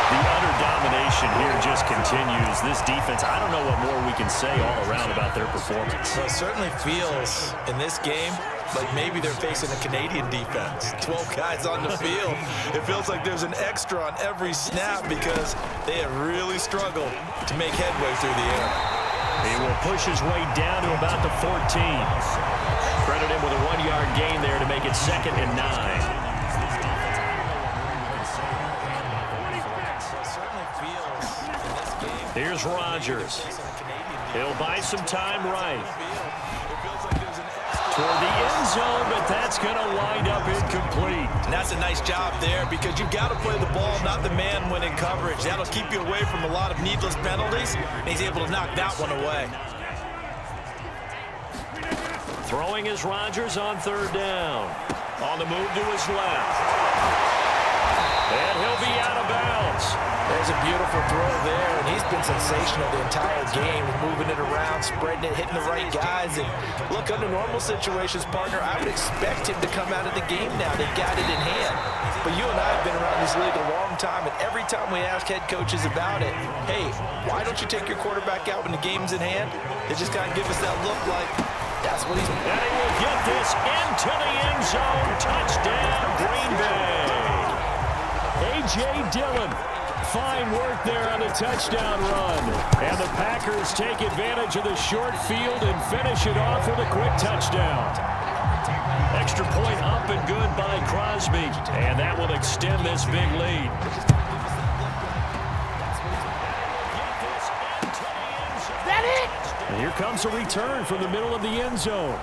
Speaker 3: The utter domination here just continues. This defense, I don't know what more we can say all around about their performance.
Speaker 2: Well, it certainly feels in this game like maybe they're facing a Canadian defense. 12 guys on the field. It feels like there's an extra on every snap because they have really struggled to make headway through the air.
Speaker 3: He will push his way down to about the 14. Credit him with a 1-yard gain there to make it 2nd and 9. Here's Rodgers. He'll buy some time right. Toward the end zone, but that's going to wind up incomplete.
Speaker 2: And that's a nice job there because you've got to play the ball, not the man when in coverage. That'll keep you away from a lot of needless penalties, and he's able to knock that one away.
Speaker 3: Throwing is Rodgers on 3rd down. On the move to his left. And he'll be out of bounds.
Speaker 2: There's a beautiful throw there, and he's been sensational the entire game, moving it around, spreading it, hitting the right guys. And look, under normal situations, partner, I would expect him to come out of the game now. They've got it in hand. But you and I have been around this league a long time, and every time we ask head coaches about it, hey, why don't you take your quarterback out when the game's in hand? They just kind of give us that look like that's what he's...
Speaker 3: And he will get this into the end zone. Touchdown, Green Bay.
Speaker 1: A.J. Dillon. Fine work there on the touchdown run. And the Packers take advantage of the short field and finish it off with a quick touchdown.
Speaker 3: Extra point up and good by Crosby. And that will extend this big lead.
Speaker 1: That it? And here comes a return from the middle of the end zone.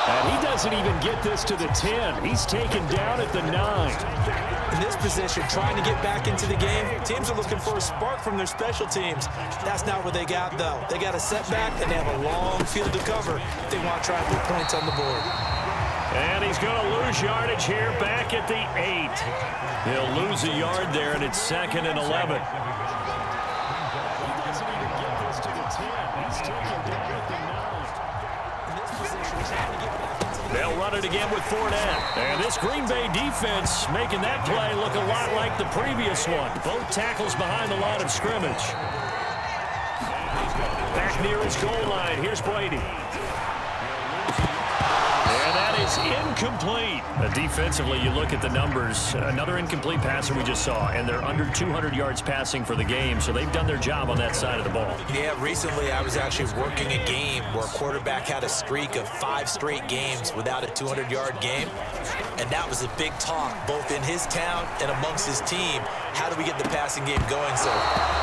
Speaker 1: And he does doesn't even get this to the 10. He's taken down at the 9.
Speaker 2: In this position, trying to get back into the game, teams are looking for a spark from their special teams. That's not what they got, though. They got a setback, and they have a long field to cover if they want to try and put points on the board.
Speaker 3: And he's going to lose yardage here back at the 8. He'll lose a yard there, and it's 2nd and 11. They'll run it again with Fournette. And this Green Bay defense making that play look a lot like the previous one. Both tackles behind the line of scrimmage. Back near his goal line. Here's Brady. And that is incomplete. Defensively, you look at the numbers. Another incomplete passer we just saw, and they're under 200 yards passing for the game, so they've done their job on that side of the ball.
Speaker 2: Yeah, recently I was actually working a game where a quarterback had a streak of 5 straight games without a 200-yard game, and that was a big talk both in his town and amongst his team. How do we get the passing game going? So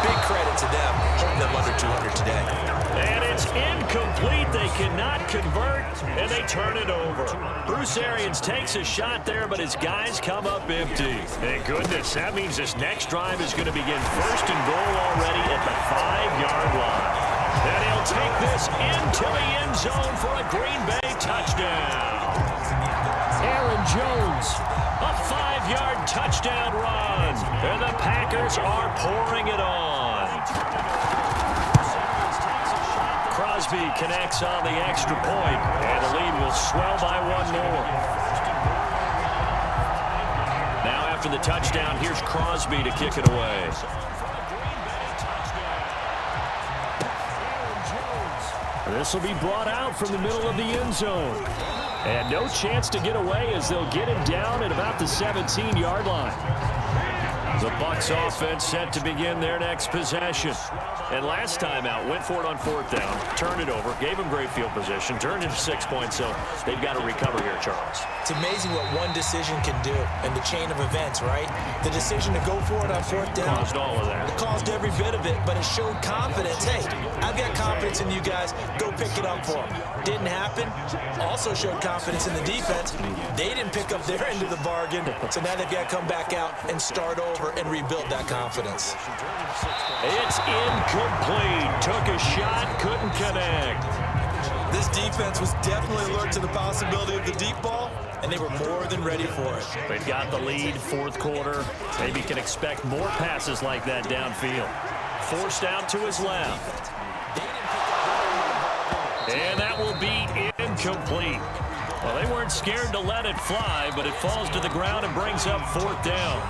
Speaker 2: big credit to them, holding them under 200 today.
Speaker 3: And it's incomplete. They cannot convert, and they turn it over. Bruce Arians takes a shot there, but his guys come up empty. Thank goodness. That means this next drive is going to begin 1st and goal already at the 5-yard line. And he'll take this into the end zone for a Green Bay touchdown. Aaron Jones, a 5-yard touchdown run. And the Packers are pouring it on. Crosby connects on the extra point, and the lead will swell by 1 more. Now after the touchdown, here's Crosby to kick it away. This will be brought out from the middle of the end zone. And no chance to get away as they'll get him down at about the 17-yard line. The Bucs offense set to begin their next possession. And last time out, went for it on 4th down, turned it over, gave them great field position, turned into 6 points, so they've got to recover here, Charles.
Speaker 2: It's amazing what one decision can do in the chain of events, right? The decision to go for it on 4th down.
Speaker 3: Caused all of that.
Speaker 2: It caused every bit of it, but it showed confidence. Hey, I've got confidence in you guys. Go pick it up for them. Didn't happen. Also showed confidence in the defense. They didn't pick up their end of the bargain, so now they've got to come back out and start over and rebuild that confidence.
Speaker 3: It's incomplete. Took a shot, couldn't connect.
Speaker 2: This defense was definitely alert to the possibility of the deep ball, and they were more than ready for it.
Speaker 3: They've got the lead, 4th quarter. Maybe can expect more passes like that downfield. Forced out to his left. And that will be incomplete. Well, they weren't scared to let it fly, but it falls to the ground and brings up 4th down.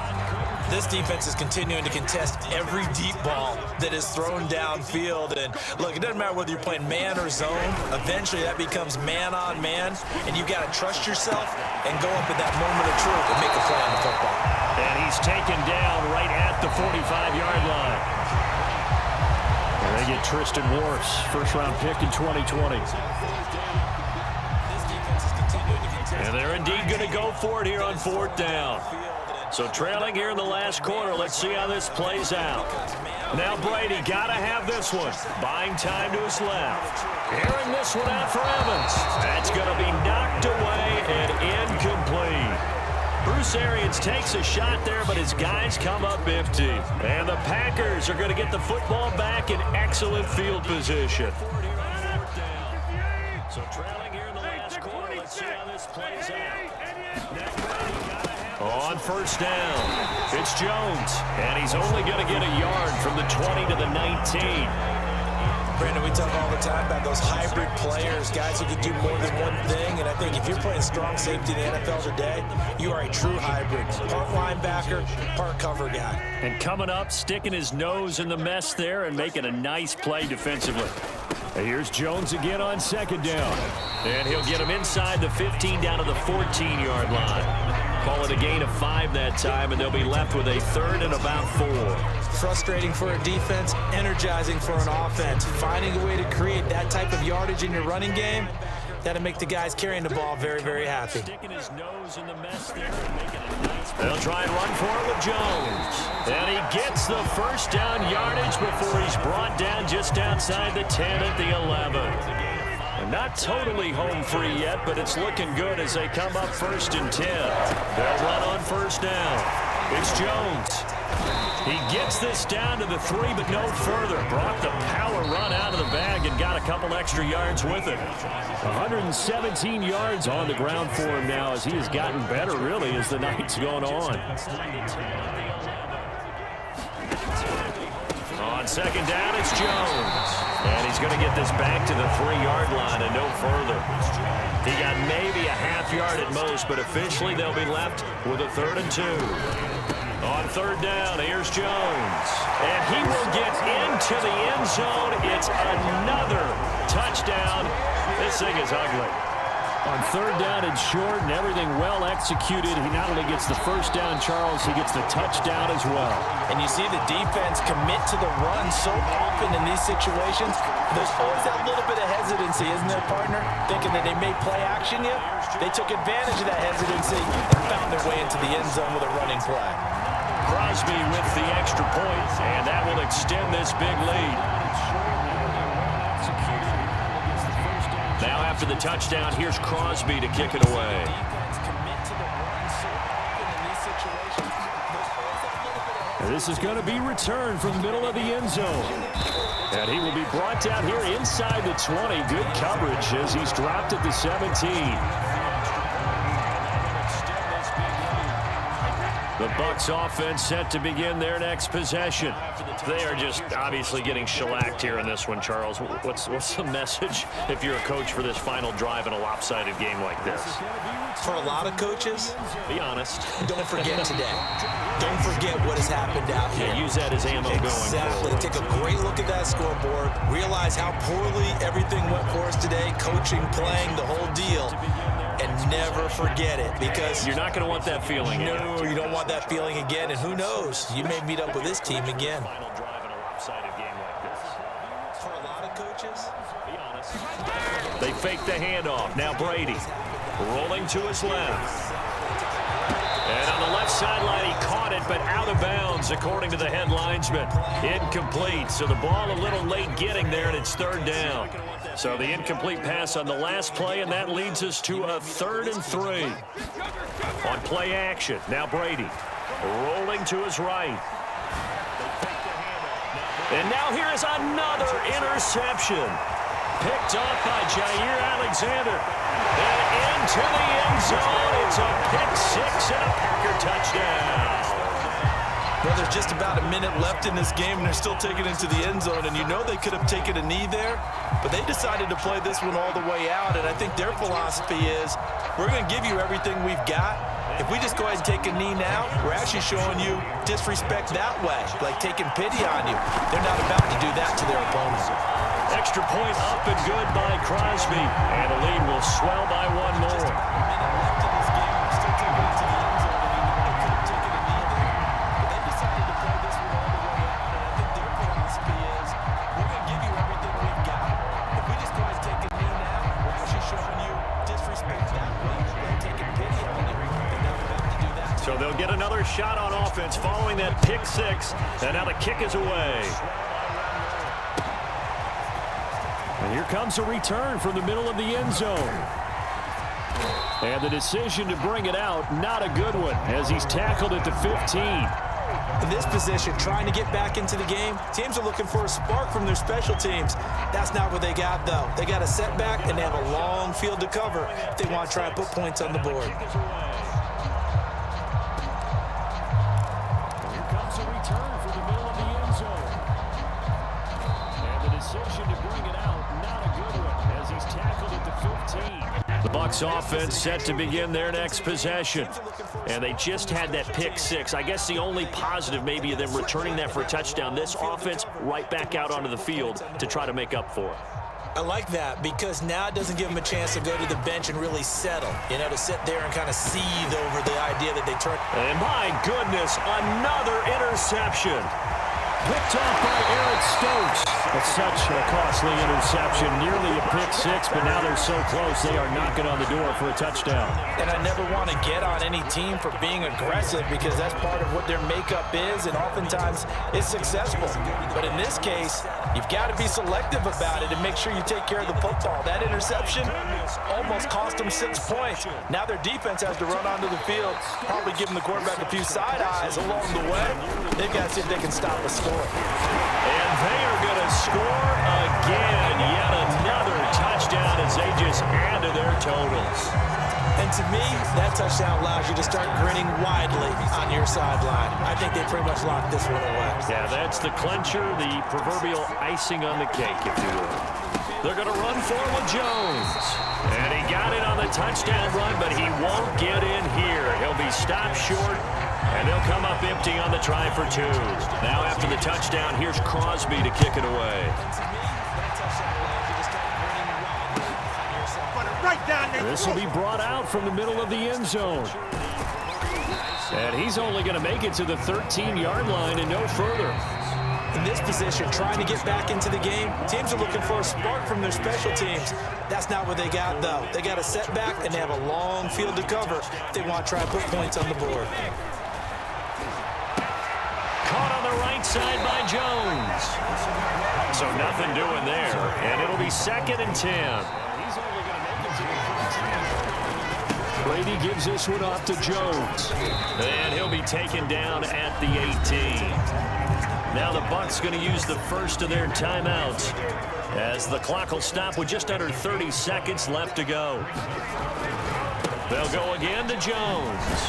Speaker 2: This defense is continuing to contest every deep ball that is thrown downfield. And look, it doesn't matter whether you're playing man or zone. Eventually, that becomes man on man, and you've got to trust yourself and go up at that moment of truth and make a play on the football.
Speaker 3: And he's taken down right at the 45-yard line. And they get Tristan Wirfs, first-round pick in 2020. And they're indeed going to go for it here on 4th down. So trailing here in the last quarter. Let's see how this plays out. Now Brady got to have this one. Buying time to his left. Airing this one out for Evans. That's going to be knocked away and incomplete. Bruce Arians takes a shot there, but his guys come up empty. And the Packers are going to get the football back in excellent field position. So trailing here in the last quarter. Let's see how this plays out. On 1st down, it's Jones, and he's only going to get a yard from the 20 to the 19.
Speaker 2: Brandon, we talk all the time about those hybrid players, guys who can do more than one thing, and I think if you're playing strong safety in the NFL today, you are a true hybrid. Part linebacker, part cover guy.
Speaker 3: And coming up, sticking his nose in the mess there and making a nice play defensively. And here's Jones again on 2nd down. And he'll get him inside the 15 down to the 14-yard line. Call it a gain of 5 that time, and they'll be left with a 3rd and about 4.
Speaker 2: Frustrating for a defense, energizing for an offense. Finding a way to create that type of yardage in your running game, that'll make the guys carrying the ball very, very happy.
Speaker 3: Sticking his nose in the mess there and making a nice play. They'll try and run for it with Jones. And he gets the 1st down yardage before he's brought down just outside the 10 at the 11. And Not totally home free yet, but it's looking good as they come up 1st and 10. They'll run on 1st down. It's Jones. He gets this down to the 3, but no further. Brought the power run out of the bag and got a couple extra yards with it. 117 yards on the ground for him now as he has gotten better, really, as the night's gone on. On 2nd down, it's Jones. And he's going to get this back to the 3-yard line and no further. He got maybe a half yard at most, but officially they'll be left with a 3rd and 2. On 3rd down, here's Jones. And he will get into the end zone. It's another touchdown. This thing is ugly. On 3rd down and short and everything well executed, he not only gets the 1st down, Charles, he gets the touchdown as well.
Speaker 2: And you see the defense commit to the run so often in these situations. There's always that little bit of hesitancy, isn't there, partner? Thinking that they may play action you. They took advantage of that hesitancy and found their way into the end zone with a running play.
Speaker 3: Crosby with the extra point, and that will extend this big lead. Now after the touchdown, here's Crosby to kick it away.
Speaker 1: This is going to be returned from the middle of the end zone. And he will be brought down here inside the 20. Good coverage as he's dropped at the 17. The Bucs offense set to begin their next possession. They are just obviously getting shellacked here in this one, Charles. What's the message if you're a coach for this final drive in a lopsided game like this?
Speaker 2: For a lot of coaches,
Speaker 3: be honest.
Speaker 2: Don't forget today. Don't forget what has happened out here.
Speaker 3: Yeah, use that as ammo going forward.
Speaker 2: Take a great look at that scoreboard. Realize how poorly everything went for us today. Coaching, playing, the whole deal. And never forget it, because
Speaker 3: you're not going to want that feeling again.
Speaker 2: No, you don't want that feeling again. And who knows? You may meet up with this team again.
Speaker 3: Final drive in a lopsided game like this.
Speaker 2: For a lot of coaches,
Speaker 3: be honest. They fake the handoff. Now Brady rolling to his left. And on the left sideline, he caught it, but out of bounds, according to the head linesman. Incomplete. So the ball a little late getting there, and it's 3rd down. So the incomplete pass on the last play, and that leads us to a 3rd and 3. On play action, now Brady rolling to his right. And now here is another interception. Picked off by Jair Alexander. And into the end zone. It's a pick-6 and a Packer touchdown.
Speaker 2: Well, there's just about a minute left in this game, and they're still taking it to the end zone. And you know they could have taken a knee there, but they decided to play this one all the way out. And I think their philosophy is, we're going to give you everything we've got. If we just go ahead and take a knee now, we're actually showing you disrespect that way, like taking pity on you. They're not about to do that to their opponents.
Speaker 3: Extra point up and good by Crosby. And the lead will swell by one more. So they'll get another shot on offense following that pick-6. And now the kick is away.
Speaker 1: And here comes a return from the middle of the end zone. And the decision to bring it out, not a good one, as he's tackled at the 15.
Speaker 2: In this position, trying to get back into the game, teams are looking for a spark from their special teams. That's not what they got, though. They got a setback, and they have a long field to cover if they want to try and put points on the board.
Speaker 1: Here comes a return from the middle of the end zone. And the decision to bring it out, not a good one, as he's tackled at the 15.
Speaker 3: The Bucs offense set to begin their next possession. And they just had that pick-6. I guess the only positive maybe of them returning that for a touchdown. This offense right back out onto the field to try to make up for it.
Speaker 2: I like that because now it doesn't give them a chance to go to the bench and really settle, you know, to sit there and kind of seethe over the idea that they turn.
Speaker 3: And my goodness, another interception. Picked off by Eric Stokes. It's such a costly interception, nearly a pick six, but now they're so close they are knocking on the door for a touchdown.
Speaker 2: And I never want to get on any team for being aggressive because that's part of what their makeup is, and oftentimes it's successful. But in this case, you've got to be selective about it and make sure you take care of the football. That interception almost cost them 6 points. Now their defense has to run onto the field, probably giving the quarterback a few side eyes along the way. They've got to see if they can stop a score.
Speaker 3: And they are going to score again. Yet another touchdown as they just add to their totals.
Speaker 2: And to me, that touchdown allows you to start grinning widely on your sideline. I think they pretty much locked this one away.
Speaker 3: Yeah, that's the clincher, the proverbial icing on the cake, if you will. They're going to run for it with Jones. And he got it on the touchdown run, but he won't get in here. He'll be stopped short, and they'll come up empty on the try for two. Now after the touchdown, here's Crosby to kick it away. This will be brought out from the middle of the end zone. And he's only going to make it to the 13-yard line and no further.
Speaker 2: In this position, trying to get back into the game, teams are looking for a spark from their special teams. That's not what they got, though. They got a setback, and they have a long field to cover if they want to try and put points on the board.
Speaker 3: Caught on the right side by Jones. So nothing doing there, and it'll be 2nd and 10. Brady gives this one off to Jones. And he'll be taken down at the 18. Now the Bucs going to use the first of their timeouts as the clock will stop with just under 30 seconds left to go. They'll go again to Jones.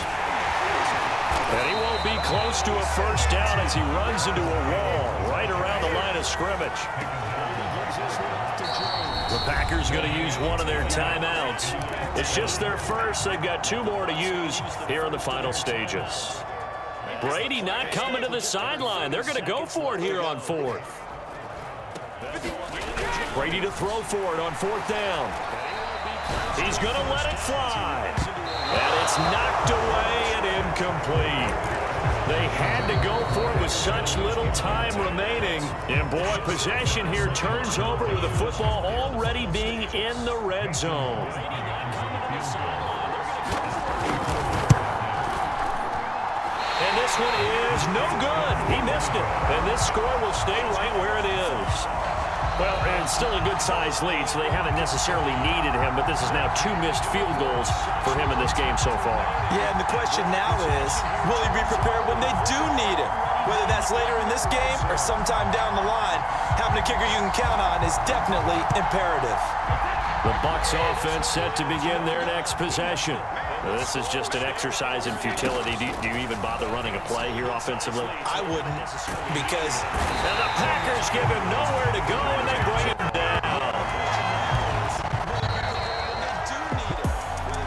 Speaker 3: And he won't be close to a first down as he runs into a wall right around the line of scrimmage. The Packers going to use one of their timeouts. It's just their first. They've got 2 more to use here in the final stages. Brady not coming to the sideline. They're going to go for it here on 4th. Brady to throw for it on 4th down. He's going to let it fly. And it's knocked away and incomplete. They had to go for it with such little time remaining. And, boy, possession here turns over with the football already being in the red zone. And this one is no good. He missed it. And this score will stay right where it is. Well, and still a good-sized lead, so they haven't necessarily needed him, but this is now 2 missed field goals for him in this game so far.
Speaker 2: Yeah, and the question now is, will he be prepared when they do need him? Whether that's later in this game or sometime down the line, having a kicker you can count on is definitely imperative.
Speaker 3: The Bucs offense set to begin their next possession. This is just an exercise in futility. Do you even bother running a play here offensively?
Speaker 2: I wouldn't, because...
Speaker 3: And the Packers give him nowhere to go, and they bring him down.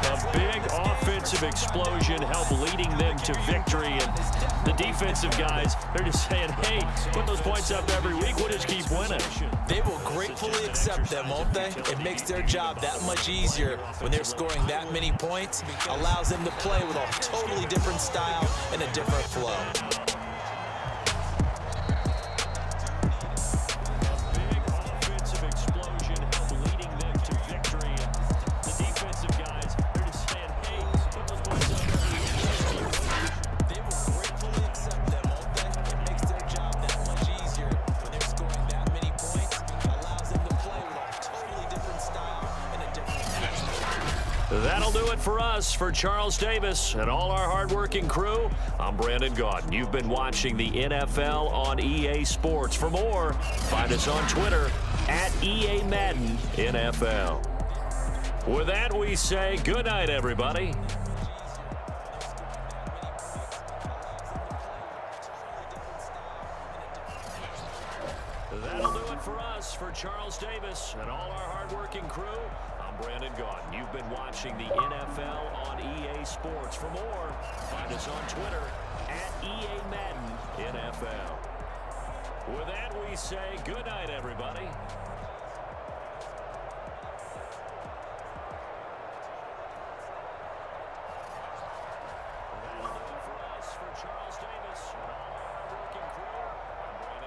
Speaker 3: A big offensive explosion helped leading them to victory, and the defensive guys, they're just saying, hey, put those points up every week, we'll just keep winning.
Speaker 2: They will gratefully accept them, won't they? It makes their job that much easier when they're scoring that many points. Allows them to play with a totally different style and a different flow.
Speaker 3: That'll do it for us. For Charles Davis and all our hardworking crew, I'm Brandon Gaudin. You've been watching the NFL on EA Sports. For more, find us on Twitter at EA Madden NFL. With that, we say good night, everybody. That'll do it for us. For Charles Davis and all our hardworking crew, I'm Brandon Gaudin. You've been watching the NFL on EA Sports. For more, find us on Twitter at EA Madden NFL. With that, we say good night, everybody. That'll do it for us. For Charles Davis and all our hardworking crew, I'm Brandon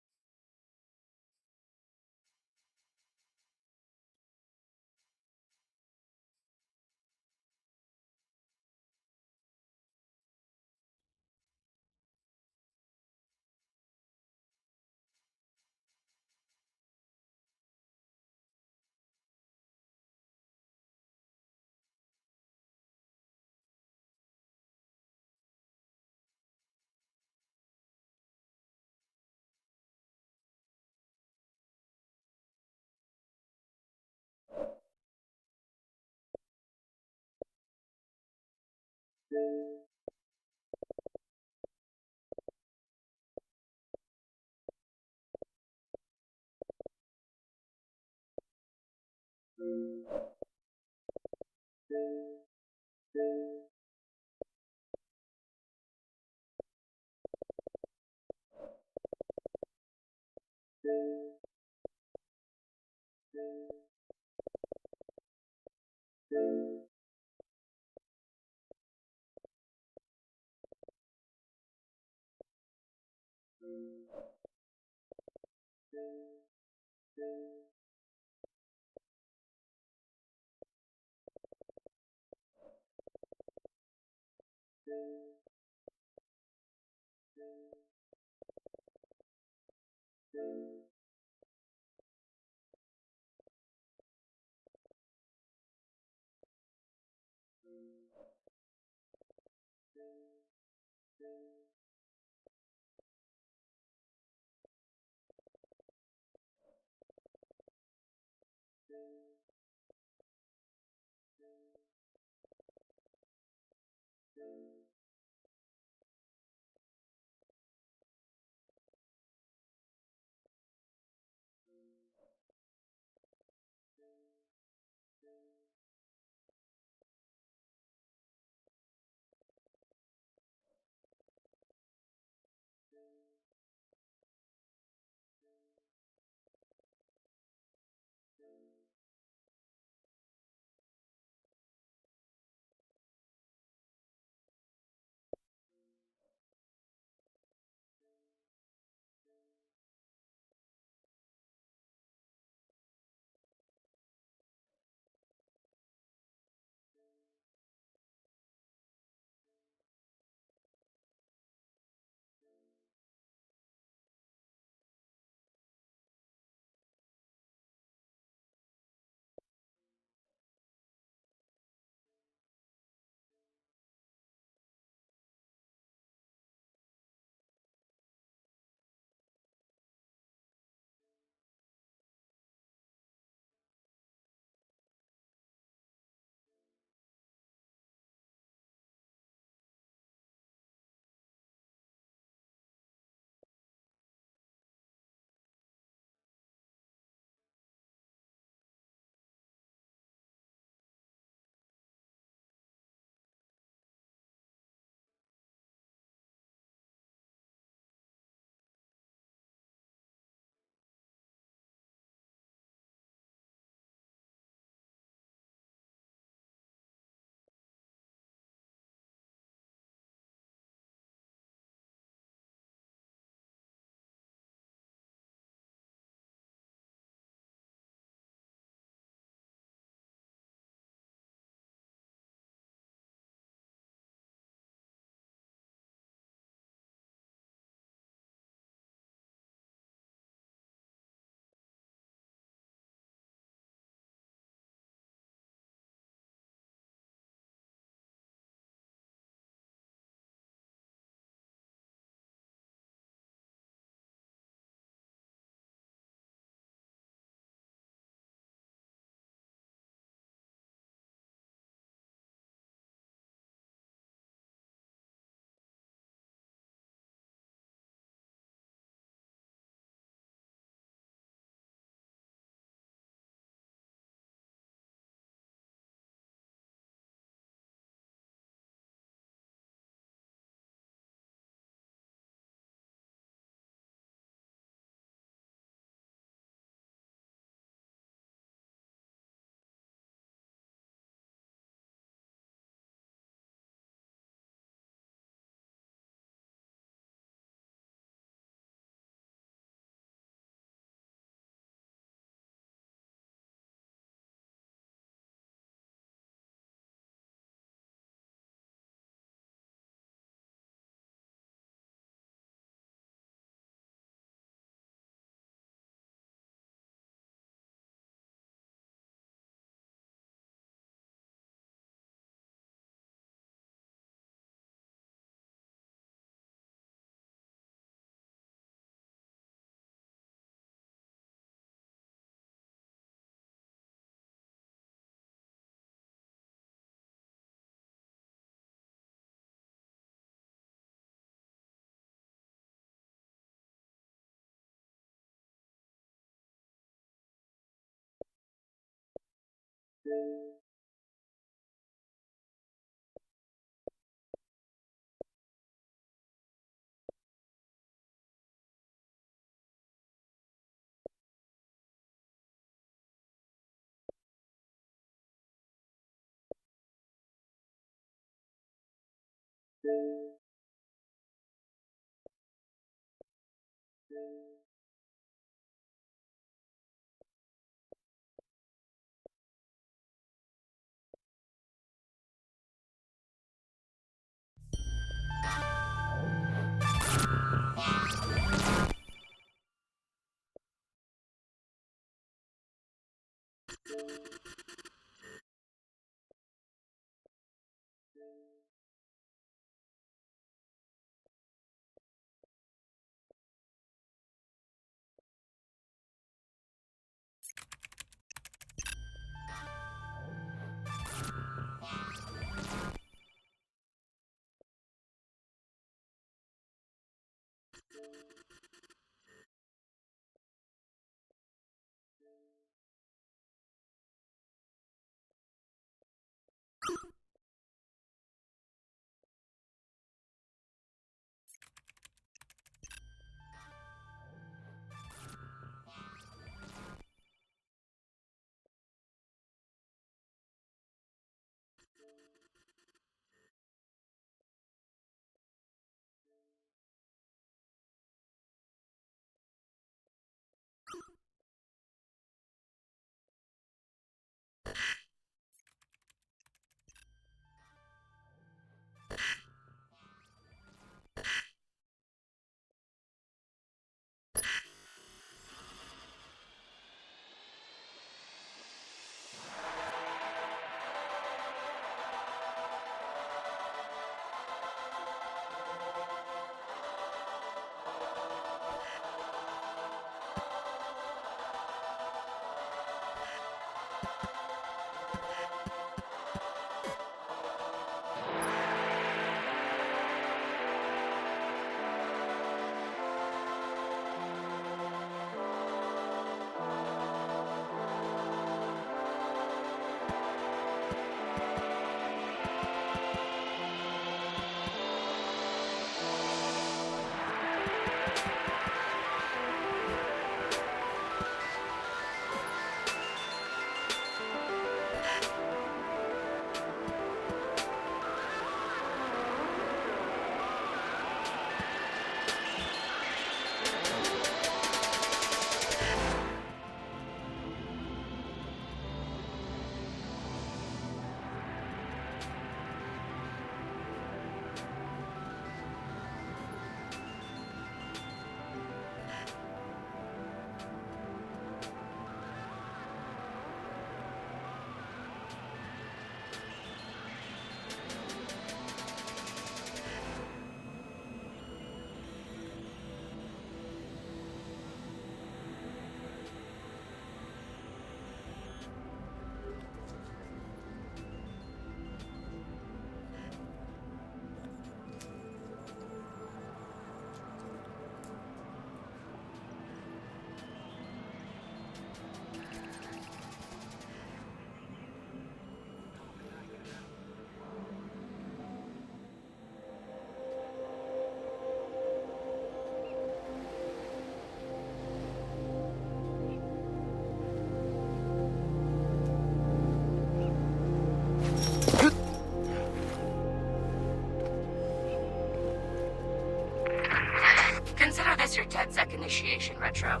Speaker 5: This your 10-sec initiation, Retro.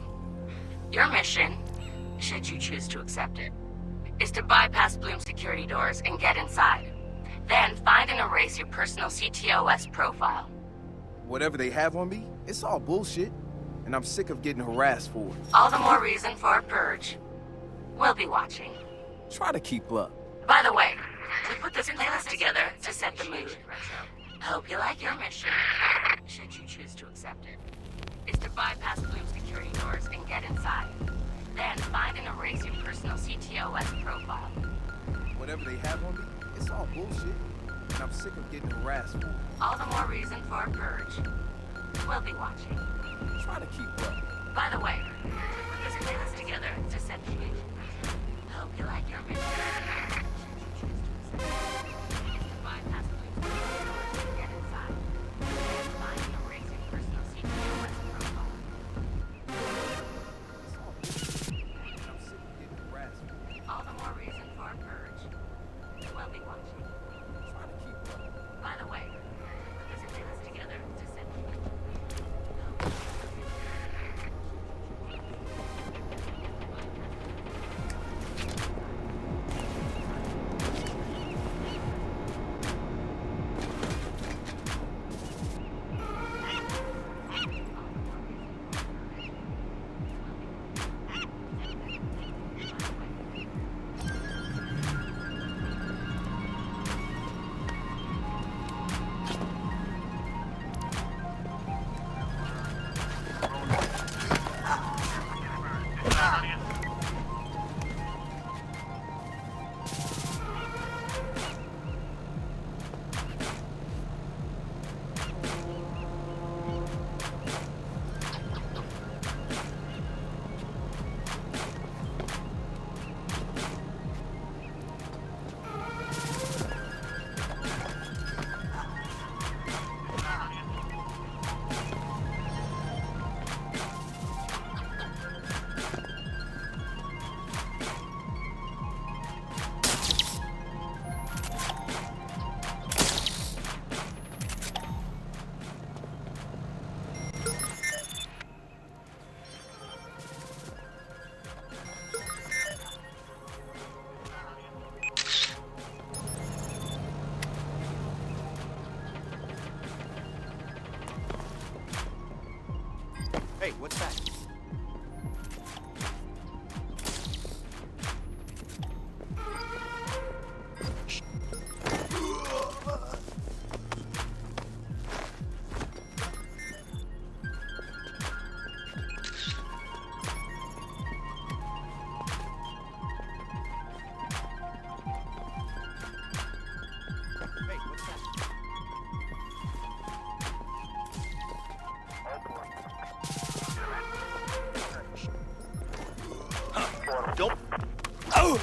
Speaker 5: Your mission, should you choose to accept it, is to bypass Bloom's security doors and get inside. Then find and erase your personal CTOS profile.
Speaker 6: Whatever they have on me, it's all bullshit. And I'm sick of getting harassed for it.
Speaker 5: All the more reason for a purge. We'll be watching.
Speaker 6: Try to keep up.
Speaker 5: By the way, we put this playlist together to set the mood. Hope you like your mission, should you choose to accept it, is to bypass Bloom's security doors and get inside. Then find and erase your personal CTOS profile.
Speaker 6: Whatever they have on me, it's all bullshit. And I'm sick of getting harassed for it.
Speaker 5: All the more reason for a purge. We'll be watching.
Speaker 6: Try to keep up.
Speaker 5: By the way, we put this playlist together to set the mood. Hope you like your mission. Should you choose to accept it, is to bypass Bloom's security doors and get inside. Then find and erase your personal CTOS profile.
Speaker 6: It's all bullshit. And I'm sick of getting harassed for it.
Speaker 5: All the more reason for a purge. We'll be watching.
Speaker 6: Try to keep up.
Speaker 5: By the way, we put this playlist together to set the mood.
Speaker 7: Hey, what's that?
Speaker 2: Nope. Oh!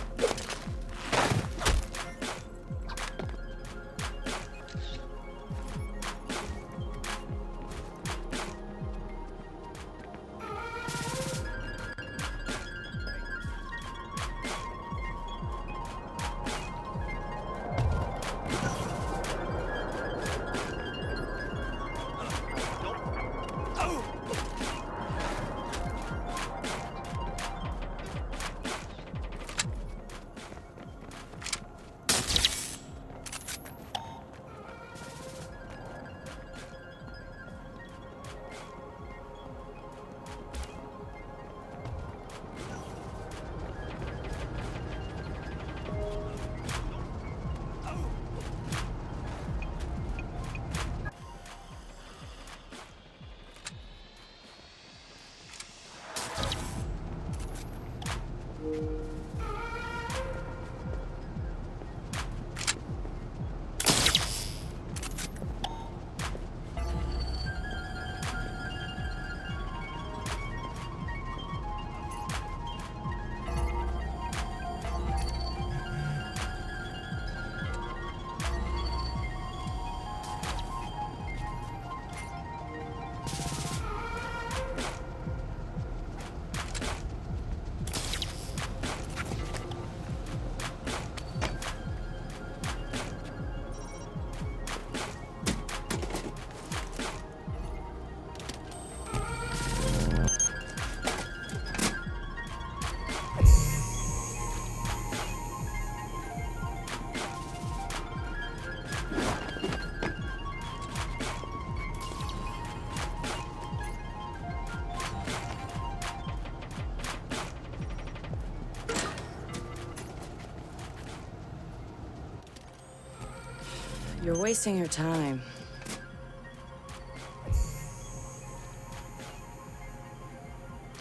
Speaker 8: You're wasting your time.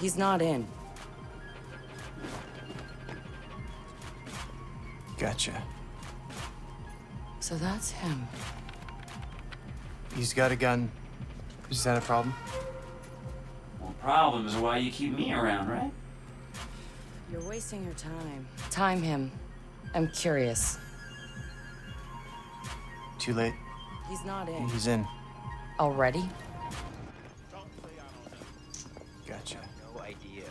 Speaker 8: He's not in.
Speaker 9: Gotcha.
Speaker 8: So that's him.
Speaker 9: He's got a gun. Is that a problem?
Speaker 10: Well, problems are why you keep me around, right?
Speaker 8: You're wasting your time. Time him. I'm curious.
Speaker 9: Too late.
Speaker 8: He's not in.
Speaker 9: He's in.
Speaker 8: Already?
Speaker 9: Gotcha.
Speaker 7: No idea.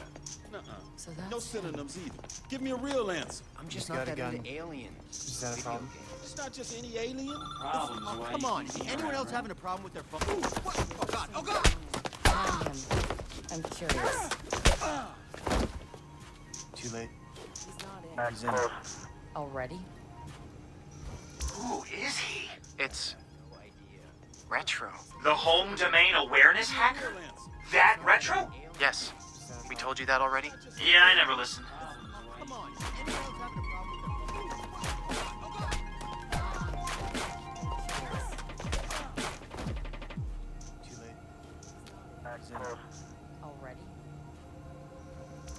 Speaker 8: So that's
Speaker 11: No synonyms either. Give me a real answer.
Speaker 7: I'm just
Speaker 9: He's
Speaker 7: not
Speaker 9: got a
Speaker 7: that
Speaker 9: gun.
Speaker 7: into aliens.
Speaker 9: Is that a
Speaker 7: Video
Speaker 9: problem?
Speaker 7: games.
Speaker 11: It's not just any alien.
Speaker 10: Problems are why
Speaker 7: Come
Speaker 10: you
Speaker 7: on,
Speaker 10: keep me
Speaker 7: anyone
Speaker 10: around,
Speaker 7: else
Speaker 10: right?
Speaker 7: having a problem with their phone? Ooh, what? Oh God! Oh God!
Speaker 8: time him. I'm curious.
Speaker 9: Too late.
Speaker 8: He's not in.
Speaker 9: He's in.
Speaker 8: Already?
Speaker 7: Who is he? It's no idea. Retro.
Speaker 12: The home domain awareness hacker? That retro?
Speaker 7: Yes. We told you that already.
Speaker 12: Yeah, I never listened.
Speaker 7: Come on, anyone else having a problem with their phone? Oh God!
Speaker 9: Too late. He's in.
Speaker 8: Already?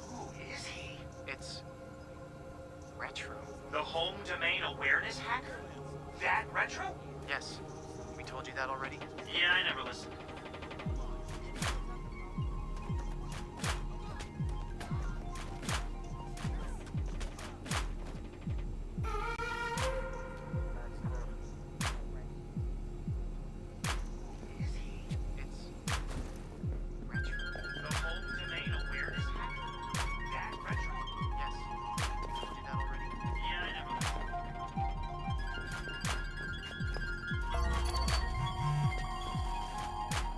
Speaker 12: Who is he?
Speaker 7: It's retro.
Speaker 12: The home domain awareness hacker? That retro?
Speaker 7: Yes. We told you that already.
Speaker 12: Yeah, I never listened.
Speaker 7: It's retro.
Speaker 12: The home domain awareness hacker? That retro?
Speaker 7: Yes. We told you that already.
Speaker 12: Yeah, I never listened.
Speaker 7: 1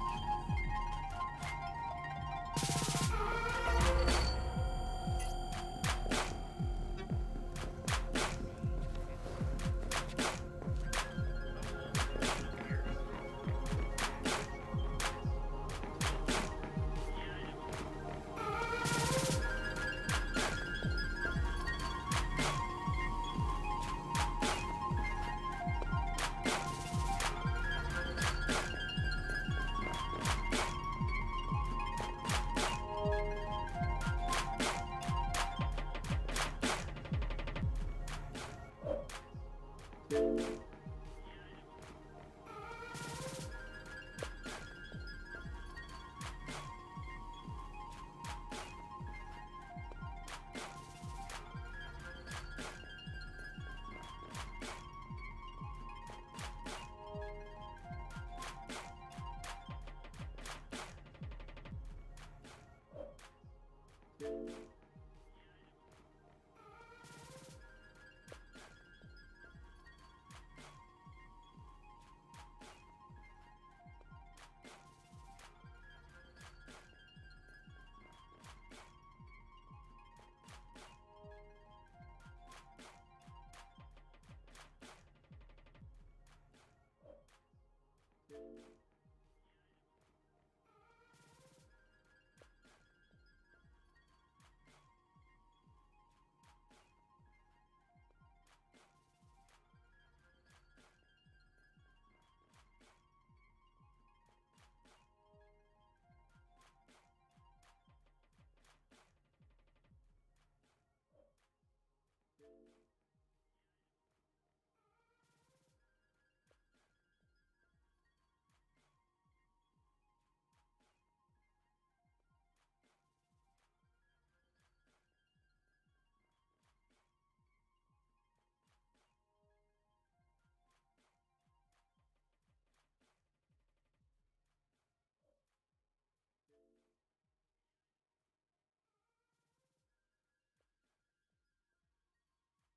Speaker 3: Bye.